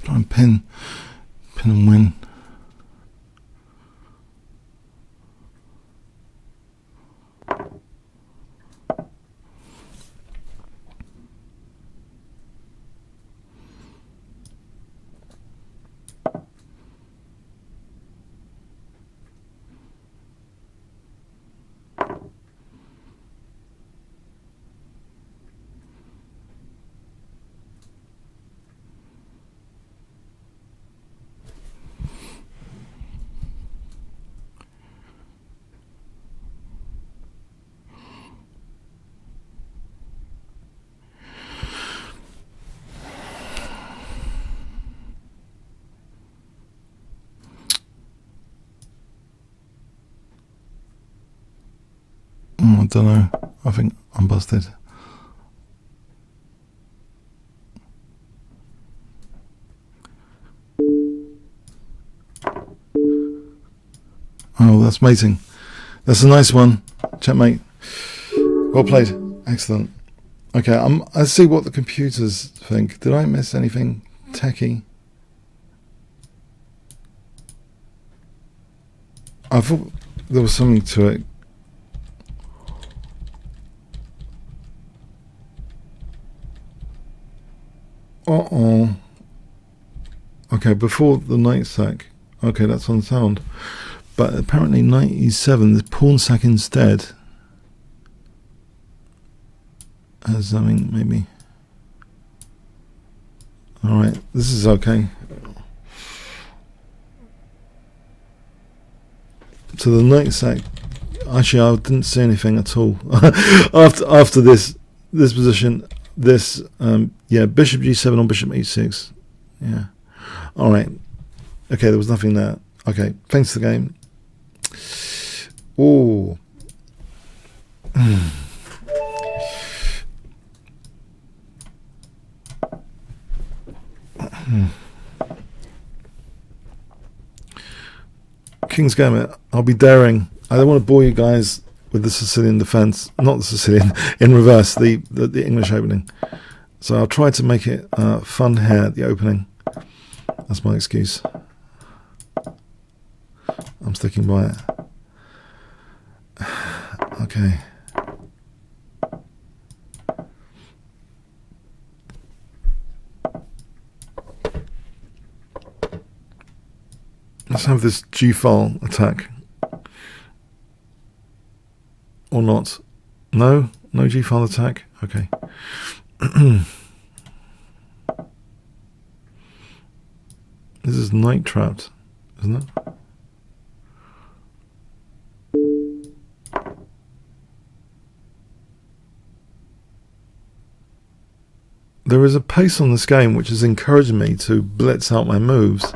Try and pin and win. I don't know. I think I'm busted. Oh, that's amazing. That's a nice one. Checkmate. Well played. Excellent. Okay, let's see what the computers think. Did I miss anything techie? I thought there was something to it. Okay, before the knight sack. Okay, that's on sound. But apparently knight e7, the pawn sack instead. Has something, maybe. Alright, this is okay. So the knight sack, actually I didn't see anything at all. after this position, this yeah, bishop g7 on bishop h6. Yeah. Alright. Okay, there was nothing there. Okay, thanks for the game. Oh. King's Gambit. I'll be daring. I don't want to bore you guys with the Sicilian defense. Not the Sicilian, in reverse, the English opening. So I'll try to make it fun here at the opening. That's my excuse. I'm sticking by it. Okay. Let's have this G-file attack. or not? No g-file attack. Okay. This is knight trapped, isn't it? There is a pace on this game which is encouraging me to blitz out my moves.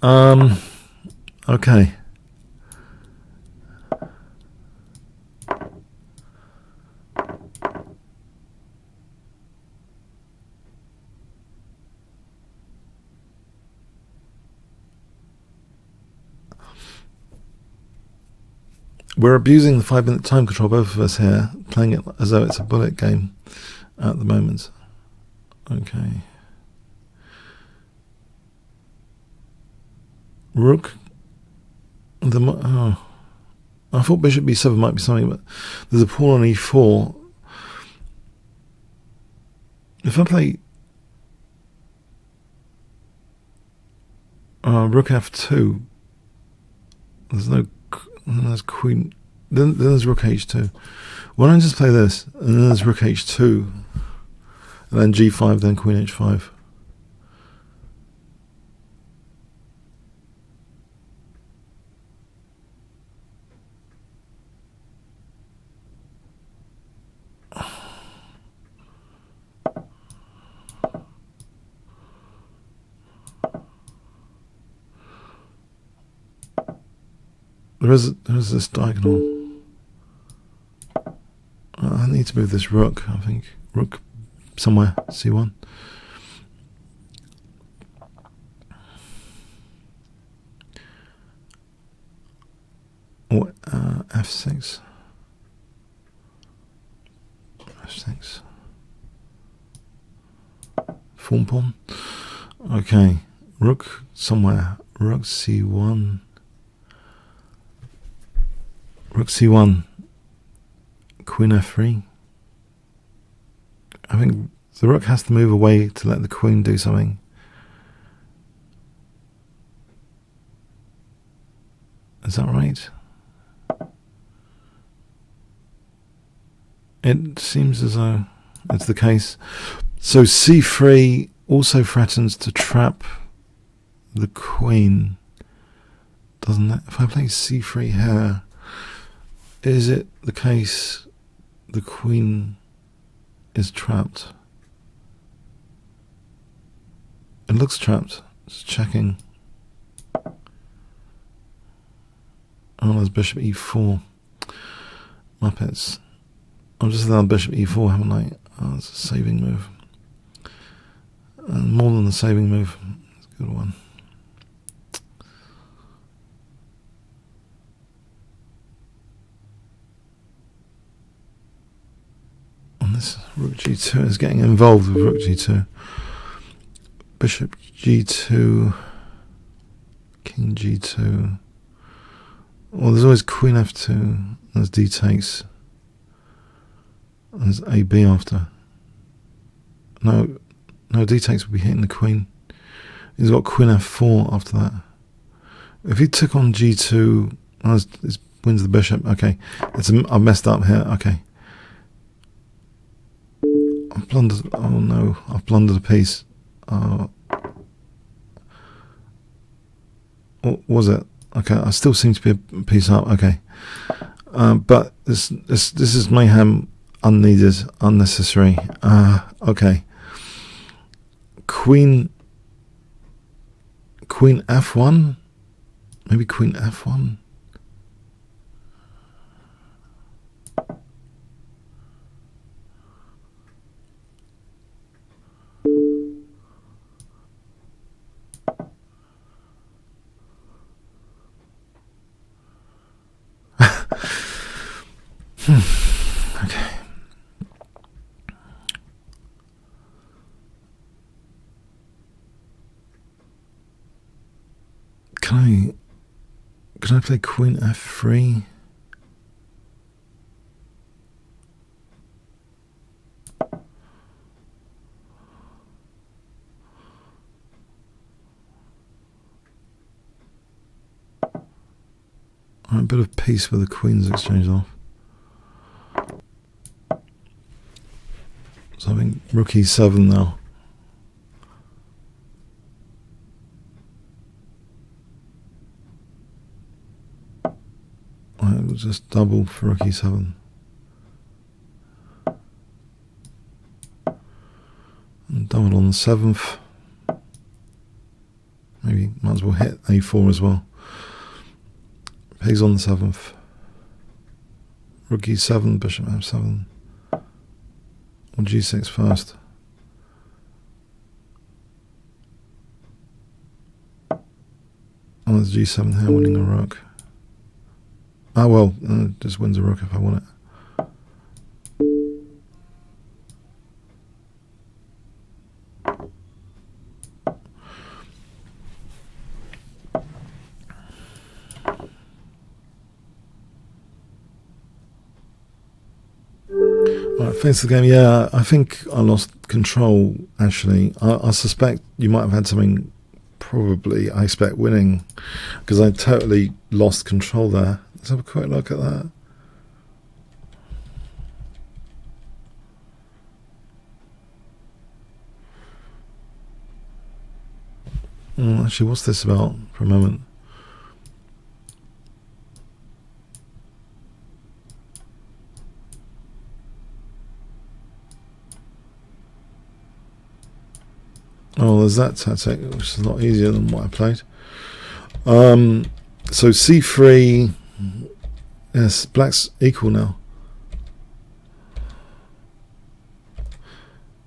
Okay. We're abusing the 5-minute time control, both of us here, playing it as though it's a bullet game at the moment. Okay. Rook. I thought bishop b7 might be something, but there's a pawn on e4. If I play rook f2, there's queen. Then there's rook h2. Why don't I just play this, and then there's rook h2, and then g5, then queen h5. There's this diagonal. I need to move this rook, I think. Rook somewhere, c1. Or f6. f6. Form pawn. Okay. Rook somewhere. Rook c1. Rook c1, queen f3. I think the rook has to move away to let the queen do something. Is that right? It seems as though it's the case. So c3 also threatens to trap the queen, doesn't it? If I play c3 here, is it the case the queen is trapped? It looks trapped. It's checking. Oh, there's bishop e4. Muppets. I've just allowed bishop e4, haven't I? Oh, it's a saving move. And more than a saving move. It's a good one. This rook g2 is getting involved with rook g2. Bishop g2, king g2. Well, there's always queen f2. There's d takes. There's ab after. No, d takes would be hitting the queen. He's got queen f4 after that. If he took on g2, it wins the bishop. Okay, I've messed up here. Okay. I've blundered. Oh no, I've blundered a piece. What was it? Okay, I still seem to be a piece up. Okay, but this is mayhem, unneeded, unnecessary. Okay. Queen f1, maybe queen f1. Okay. Can I play queen f3? A bit of peace with the queens exchanged off. Rook e7 now. Right, we'll just double for Rook e7. And double on the 7th. Maybe might as well hit a4 as well. Pigs on the 7th. Rook e7, bishop f7. Or g6 first. Oh, there's g7 here, winning a rook. Ah, well, just wins a rook if I want it. Right, face the game. Yeah, I think I lost control, actually. I suspect you might have had something, probably, I expect, winning, because I totally lost control there. Let's have a quick look at that. Actually, what's this about for a moment? Oh, there's that tactic, which is a lot easier than what I played. So c3, yes, black's equal now.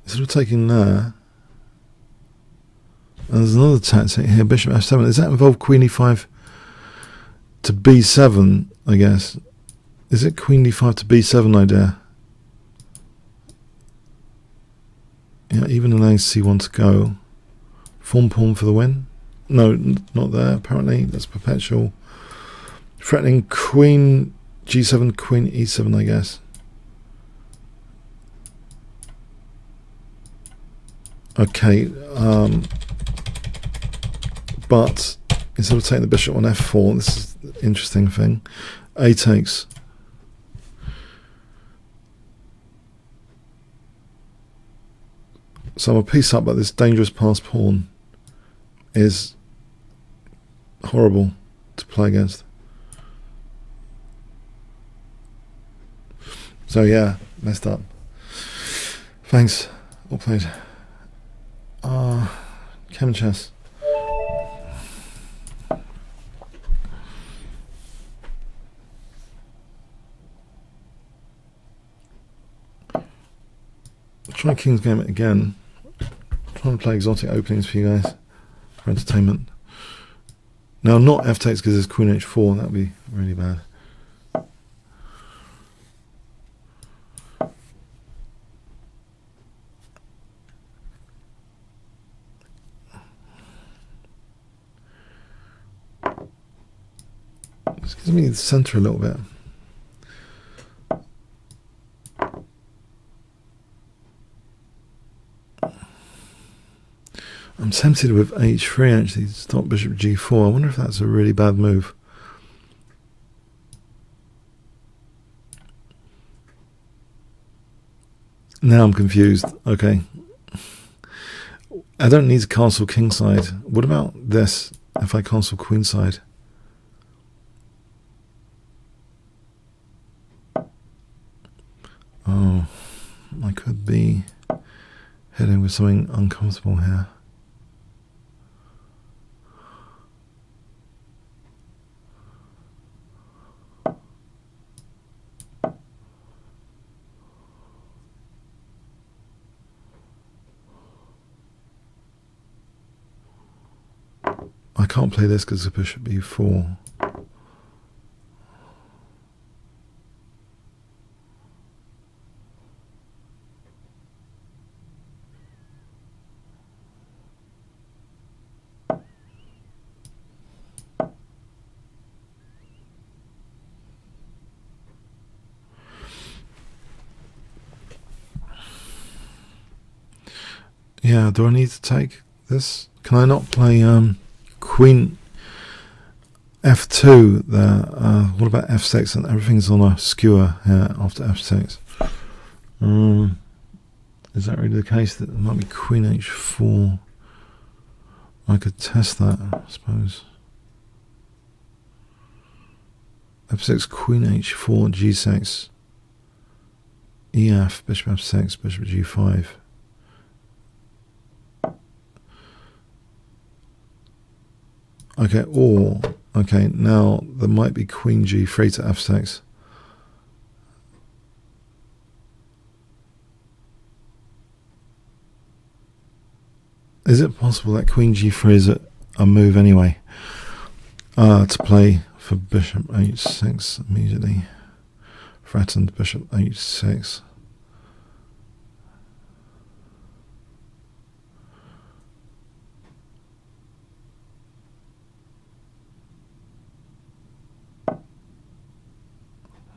Instead of taking there, and there's another tactic here, bishop f7. Does that involve queen e5 to b7, I guess? Is it queen d5 to b7 idea? Yeah, even allowing c1 to go. Form pawn for the win? No, not there, apparently. That's perpetual. Threatening queen g7, queen e7, I guess. Okay, but instead of taking the bishop on f4, this is the interesting thing. A takes. So I'm a piece up, but this dangerous passed pawn is horrible to play against. So yeah, messed up. Thanks. All played. Chem chess. Try King's Game again. Trying to play exotic openings for you guys for entertainment. Now, not f takes because there's queen h4. That would be really bad. This gives me the center a little bit. I'm tempted with h3 actually to stop bishop g4. I wonder if that's a really bad move. Now I'm confused. Okay. I don't need to castle kingside. What about this if I castle queenside? Oh, I could be heading with something uncomfortable here. I can't play this because the bishop b4. Yeah, do I need to take this? Can I not play queen f2 there? What about f6? And everything's on a skewer here after f6. Is that really the case? That it might be queen h4. I could test that, I suppose. f6, queen h4, g6, ef, bishop f6, bishop g5. Okay, or, okay, now there might be queen g3 to f6. Is it possible that queen g3 is a move anyway? To play for bishop h6 immediately. Threatened bishop h6.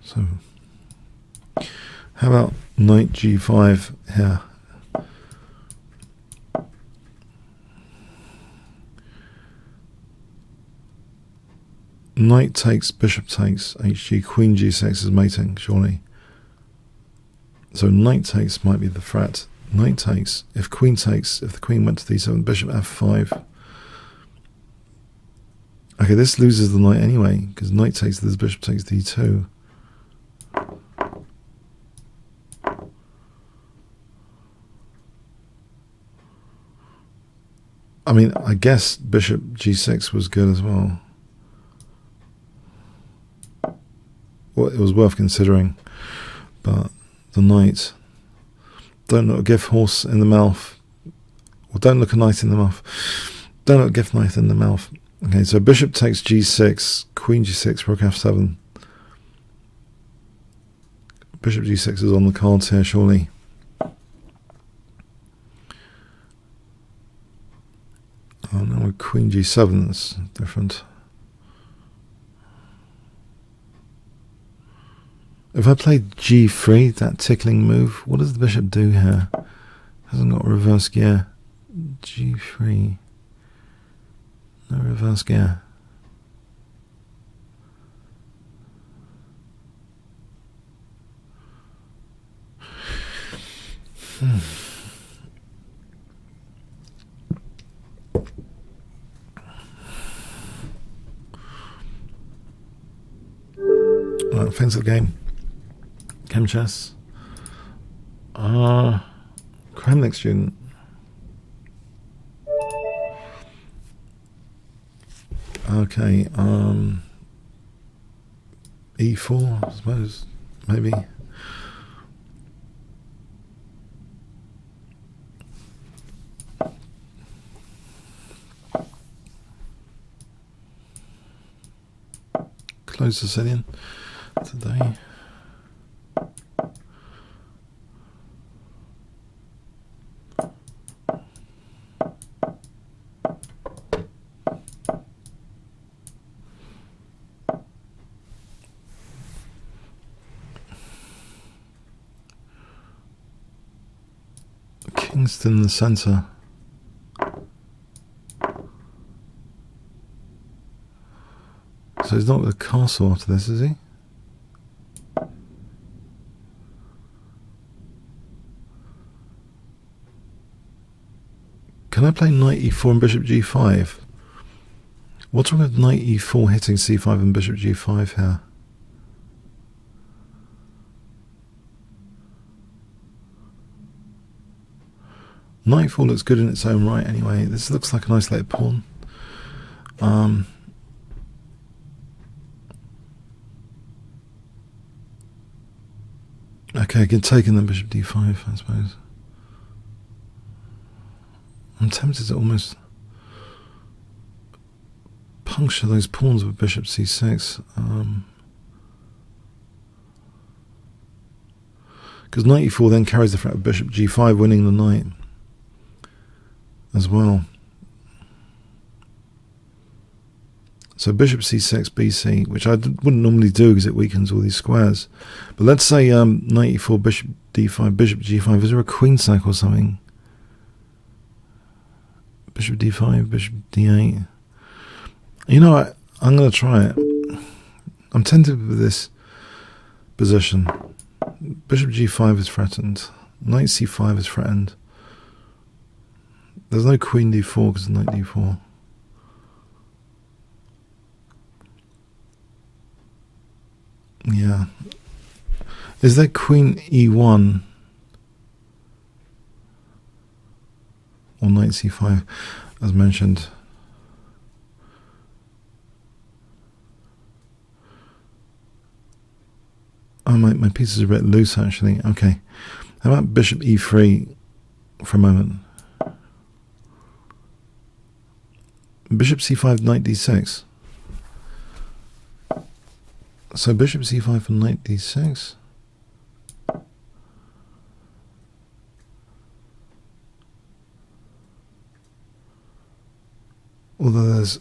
So, how about knight g5 here? Knight takes, bishop takes, hg, queen g6 is mating, surely. So knight takes might be the threat. Knight takes, if queen takes, if the queen went to d7, bishop f5. Okay, this loses the knight anyway, because knight takes this, bishop takes d2. I mean, I guess bishop g6 was good as well. Well, it was worth considering, but the knight, don't look a gift horse in the mouth, or don't look a knight in the mouth, don't look a gift knight in the mouth. Okay, so bishop takes g6, queen g6, rook f7. Bishop g6 is on the cards here, surely. Oh no, with queen g7, that's different. If I played g3, that tickling move, what does the bishop do here? Hasn't got reverse gear. g3. No reverse gear. Right, offensive game. Chem chess. Kremlin student. Okay, e4, I suppose, maybe. Close Sicilian today. Kingston in the centre. So he's not with a castle after this, is he? Can I play knight e4 and bishop g5? What's wrong with knight e4 hitting c5 and bishop g5 here? Knight e4 looks good in its own right anyway. This looks like an isolated pawn. Okay, I can take in the bishop d5, I suppose. I'm tempted to almost puncture those pawns with bishop c6. Because knight e4 then carries the threat of bishop g5 winning the knight as well. So bishop c6, bc, which I wouldn't normally do because it weakens all these squares. But let's say knight e4, bishop d5, bishop g5. Is there a queen sack or something? Bishop d5, bishop d8. You know what? I'm going to try it. I'm tempted with this position. Bishop g5 is threatened. Knight c5 is threatened. There's no queen d4 because of knight d4. Yeah. Is there queen e1 or knight c5 as mentioned? Oh, my piece is a bit loose actually. Okay. How about bishop e3 for a moment? Bishop c5, knight d6. So bishop c5 for knight d6. Although there's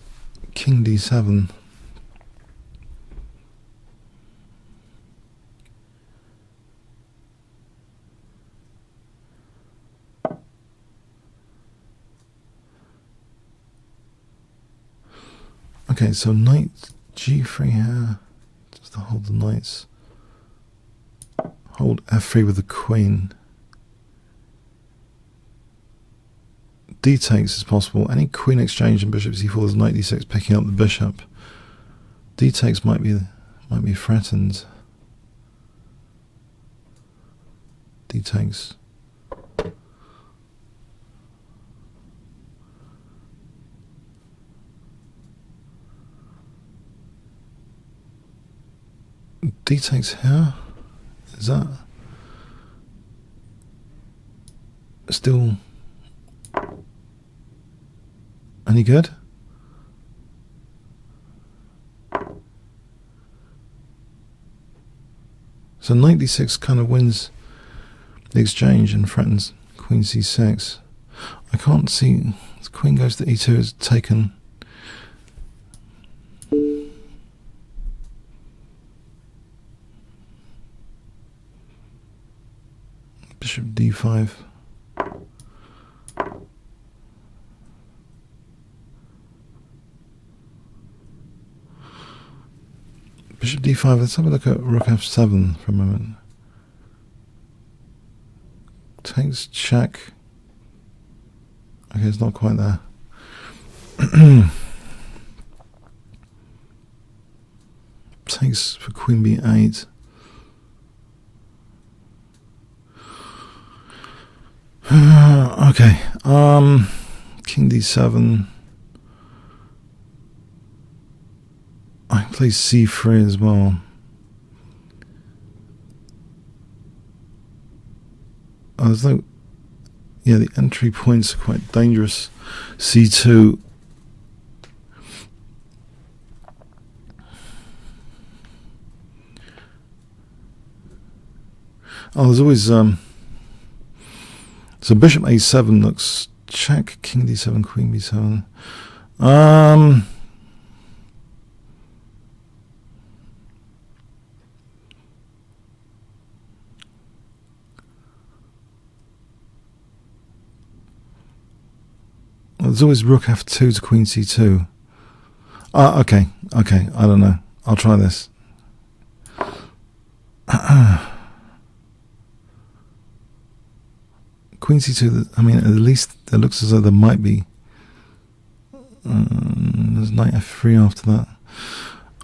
king d7. Okay, so knight g3 here, just to hold the knights. Hold f3 with the queen. D takes is possible. Any queen exchange and bishop c4 is knight d6 picking up the bishop. D takes might be threatened. D takes. D takes here. Is that still any good? So knight d6 kind of wins the exchange and threatens queen c6. I can't see. The queen goes to e2 is taken. Bishop d5. Bishop d5. Let's have a look at rook f7 for a moment. Takes check. Okay, it's not quite there. Takes for queen b8. Okay. King d7. I can play c3 as well. Oh, there's no. Yeah, the entry points are quite dangerous. c2. Oh, there's always so bishop a7 looks check, king d7, queen b7. There's always rook f2 to queen c2. Okay, I don't know. I'll try this. Queen c2, I mean, at least it looks as though there might be. There's knight f3 after that.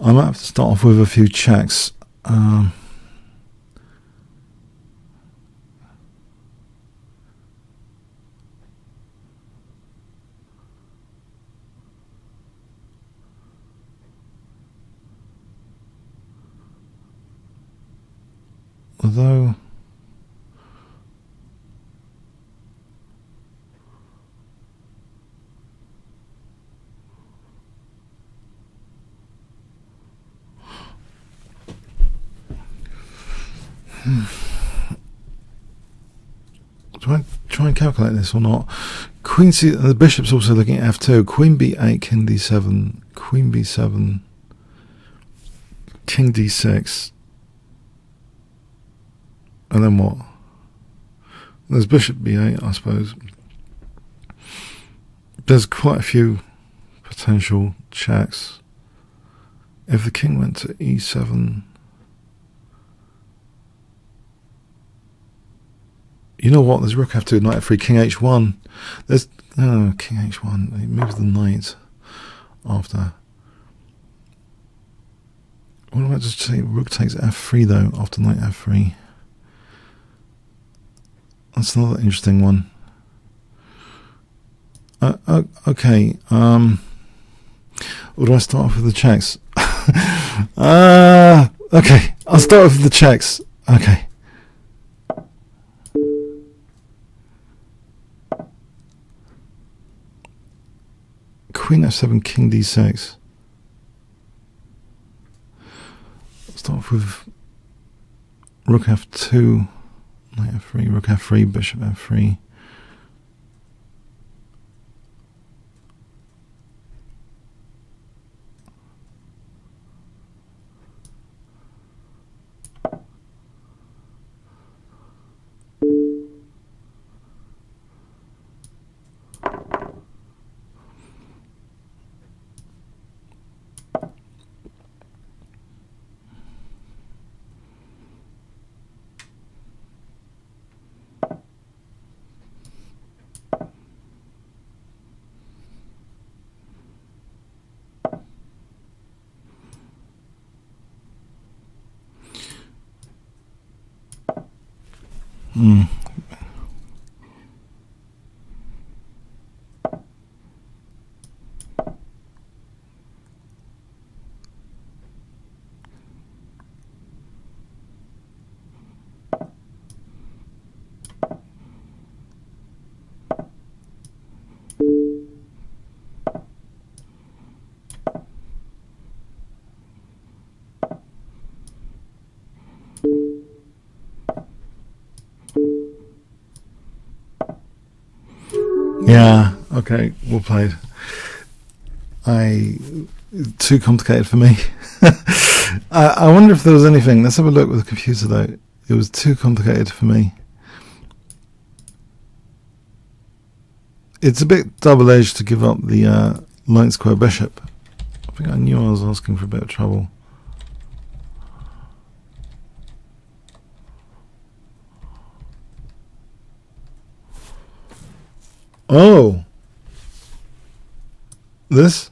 I might have to start off with a few checks. Although do I try and calculate this or not? Queen c. The bishop's also looking at f2. Queen b8, king d7, queen b7, king d6, and then what? There's bishop b8, I suppose. There's quite a few potential checks. If the king went to e7, You know what? There's rook f2, knight f3, king h1. There's king h1. He moves the knight after. What about just say rook takes f3 though after knight f3? That's another interesting one. Okay. Or do I start off with the checks? Okay. I'll start off with the checks. Okay. Queen f7, king d6. Start off with rook f2, knight f3, rook f3, bishop f3. Yeah, okay, well played. Too complicated for me. I wonder if there was anything. Let's have a look with the computer though. It was too complicated for me. It's a bit double-edged to give up the light square bishop. I think I knew I was asking for a bit of trouble. Oh! This?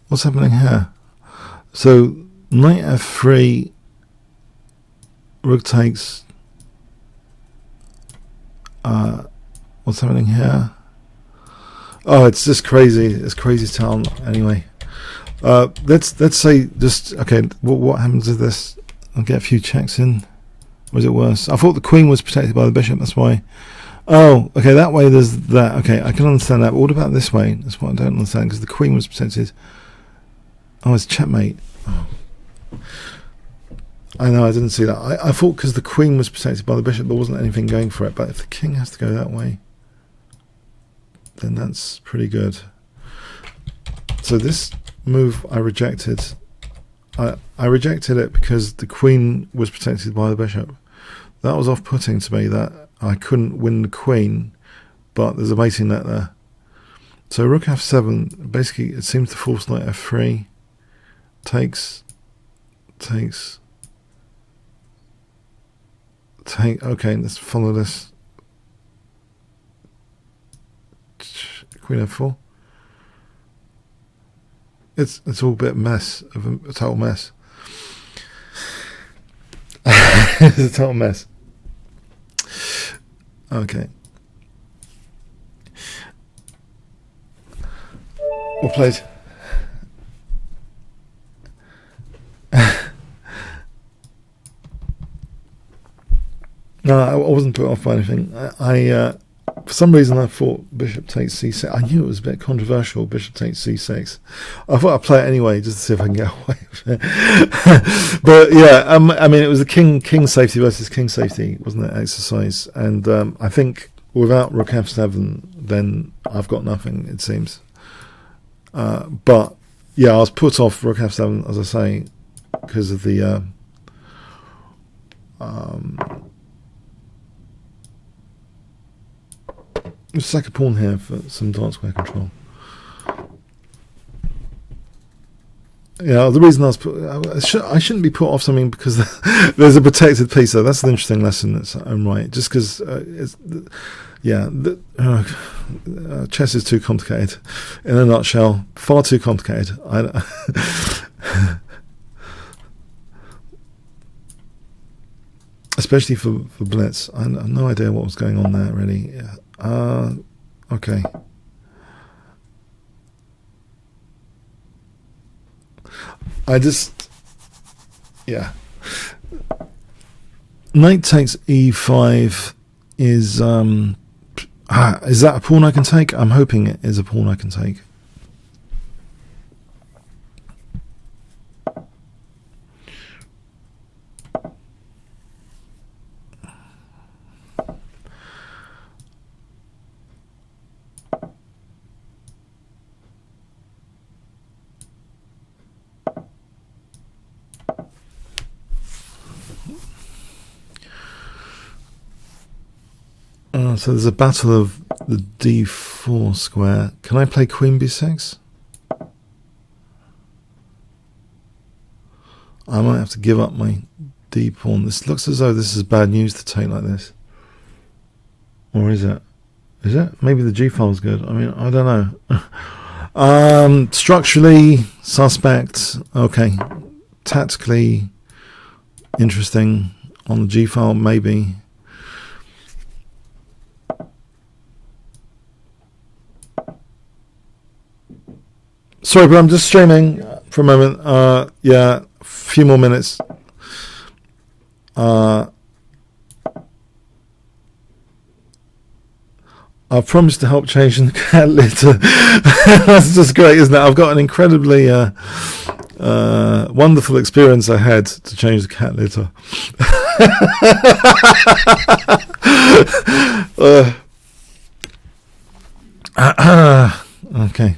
What's happening here? So, knight f3, rook takes. What's happening here? Oh, it's just crazy. It's crazy town. Anyway, let's say just okay. What happens if this? I'll get a few checks in. Was it worse? I thought the queen was protected by the bishop. That's why. Oh, okay. That way there's that. Okay, I can understand that. But what about this way? That's what I don't understand because the queen was protected. Oh, it's checkmate. Oh. I know, I didn't see that. I thought because the queen was protected by the bishop, there wasn't anything going for it. But if the king has to go that way, then that's pretty good. So this move I rejected. I rejected it because the queen was protected by the bishop. That was off-putting to me that I couldn't win the queen, but there's a mating net there. So rook f7, basically it seems to force knight f3. Takes. Okay, let's follow this. Queen f4. It's all a bit mess, of a total mess. It's a total mess. Okay. Well played. No, I wasn't put off by anything. I for some reason I thought bishop takes c6. I knew it was a bit controversial. Bishop takes c6. I thought I'd play it anyway just to see if I can get away with it. But yeah, I mean it was the king safety versus king safety, wasn't it? Exercise, and I think without rook f7, then I've got nothing. It seems. But yeah, I was put off rook f7 as I say because of the. Let's sack a pawn here for some dark square control. Yeah, the reason I shouldn't be put off something because there's a protected piece there. That's an interesting lesson in its own right. Just because, chess is too complicated. In a nutshell, far too complicated. Especially for Blitz. I have no idea what was going on there, really. Okay. Knight takes e5 is that a pawn I can take? I'm hoping it is a pawn I can take. So there's a battle of the d4 square. Can I play queen b6? I might have to give up my d pawn. This looks as though this is bad news to take like this. Or is it? Is it? Maybe the g file is good. I mean, I don't know. Structurally suspect. Okay. Tactically interesting on the g file, maybe. Sorry, but I'm just streaming for a moment. Yeah, a few more minutes. I've promised to help change the cat litter. That's just great, isn't it? I've got an incredibly wonderful experience I had to change the cat litter. Okay.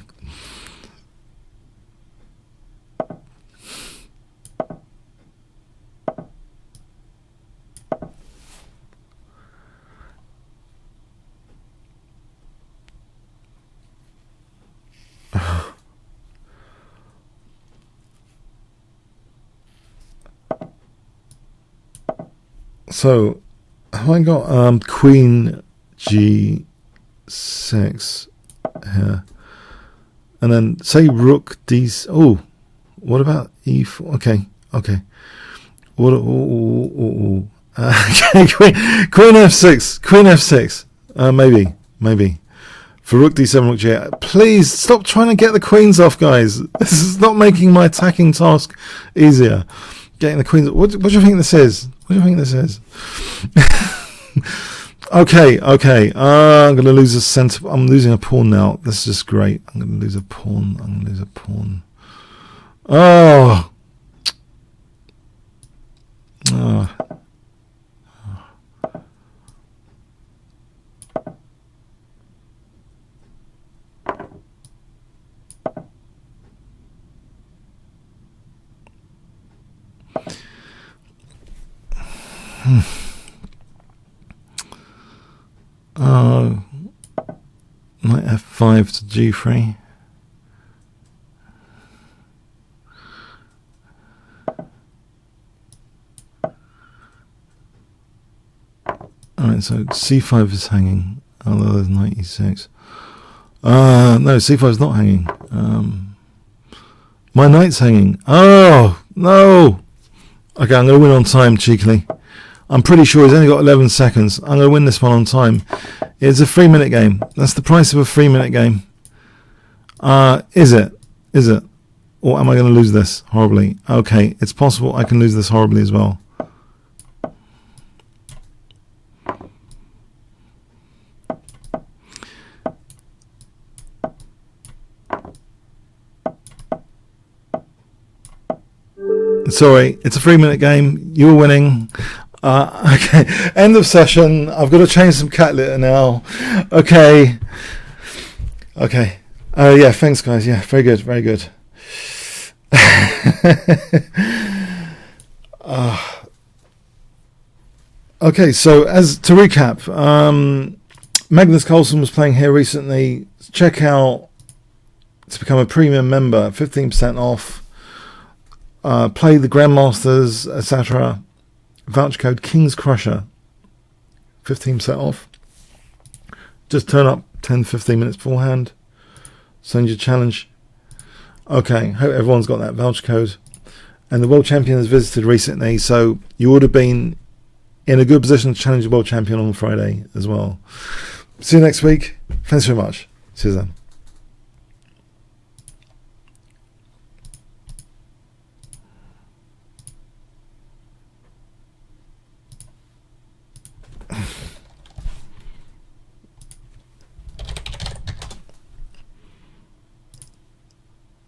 So, have I got queen g6 here? And then say rook d. Oh, what about e4? Okay. What? Queen f6. Queen f6. Maybe. For rook d7, rook g8. Please stop trying to get the queens off, guys. This is not making my attacking task easier. Getting the queens. What do you think this is? What do you think this is? Okay. I'm going to lose a center. I'm losing a pawn now. This is just great. I'm going to lose a pawn. Oh. Knight f5 to g3. Alright, so c5 is hanging, although there's knight e6. No, c5 is not hanging. My knight's hanging. Oh, no! Okay, I'm going to win on time, cheekily. I'm pretty sure he's only got 11 seconds. I'm going to win this one on time. It's a 3-minute game. That's the price of a 3-minute game. Is it? Or am I going to lose this horribly? Okay, it's possible I can lose this horribly as well. Sorry, it's a 3-minute game. You were winning. Okay, end of session. I've got to change some cat litter now. Okay. Yeah, thanks, guys. Yeah, very good. Okay, so as to recap, Magnus Carlsen was playing here recently. Check out to become a premium member, 15% off. play the Grandmasters, etc. Voucher code Kingscrusher, 15% off. Just turn up 10-15 minutes beforehand. Send your challenge. Okay, hope everyone's got that voucher code. And the world champion has visited recently, so you would have been in a good position to challenge the world champion on Friday as well. See you next week. Thanks very much. See you then.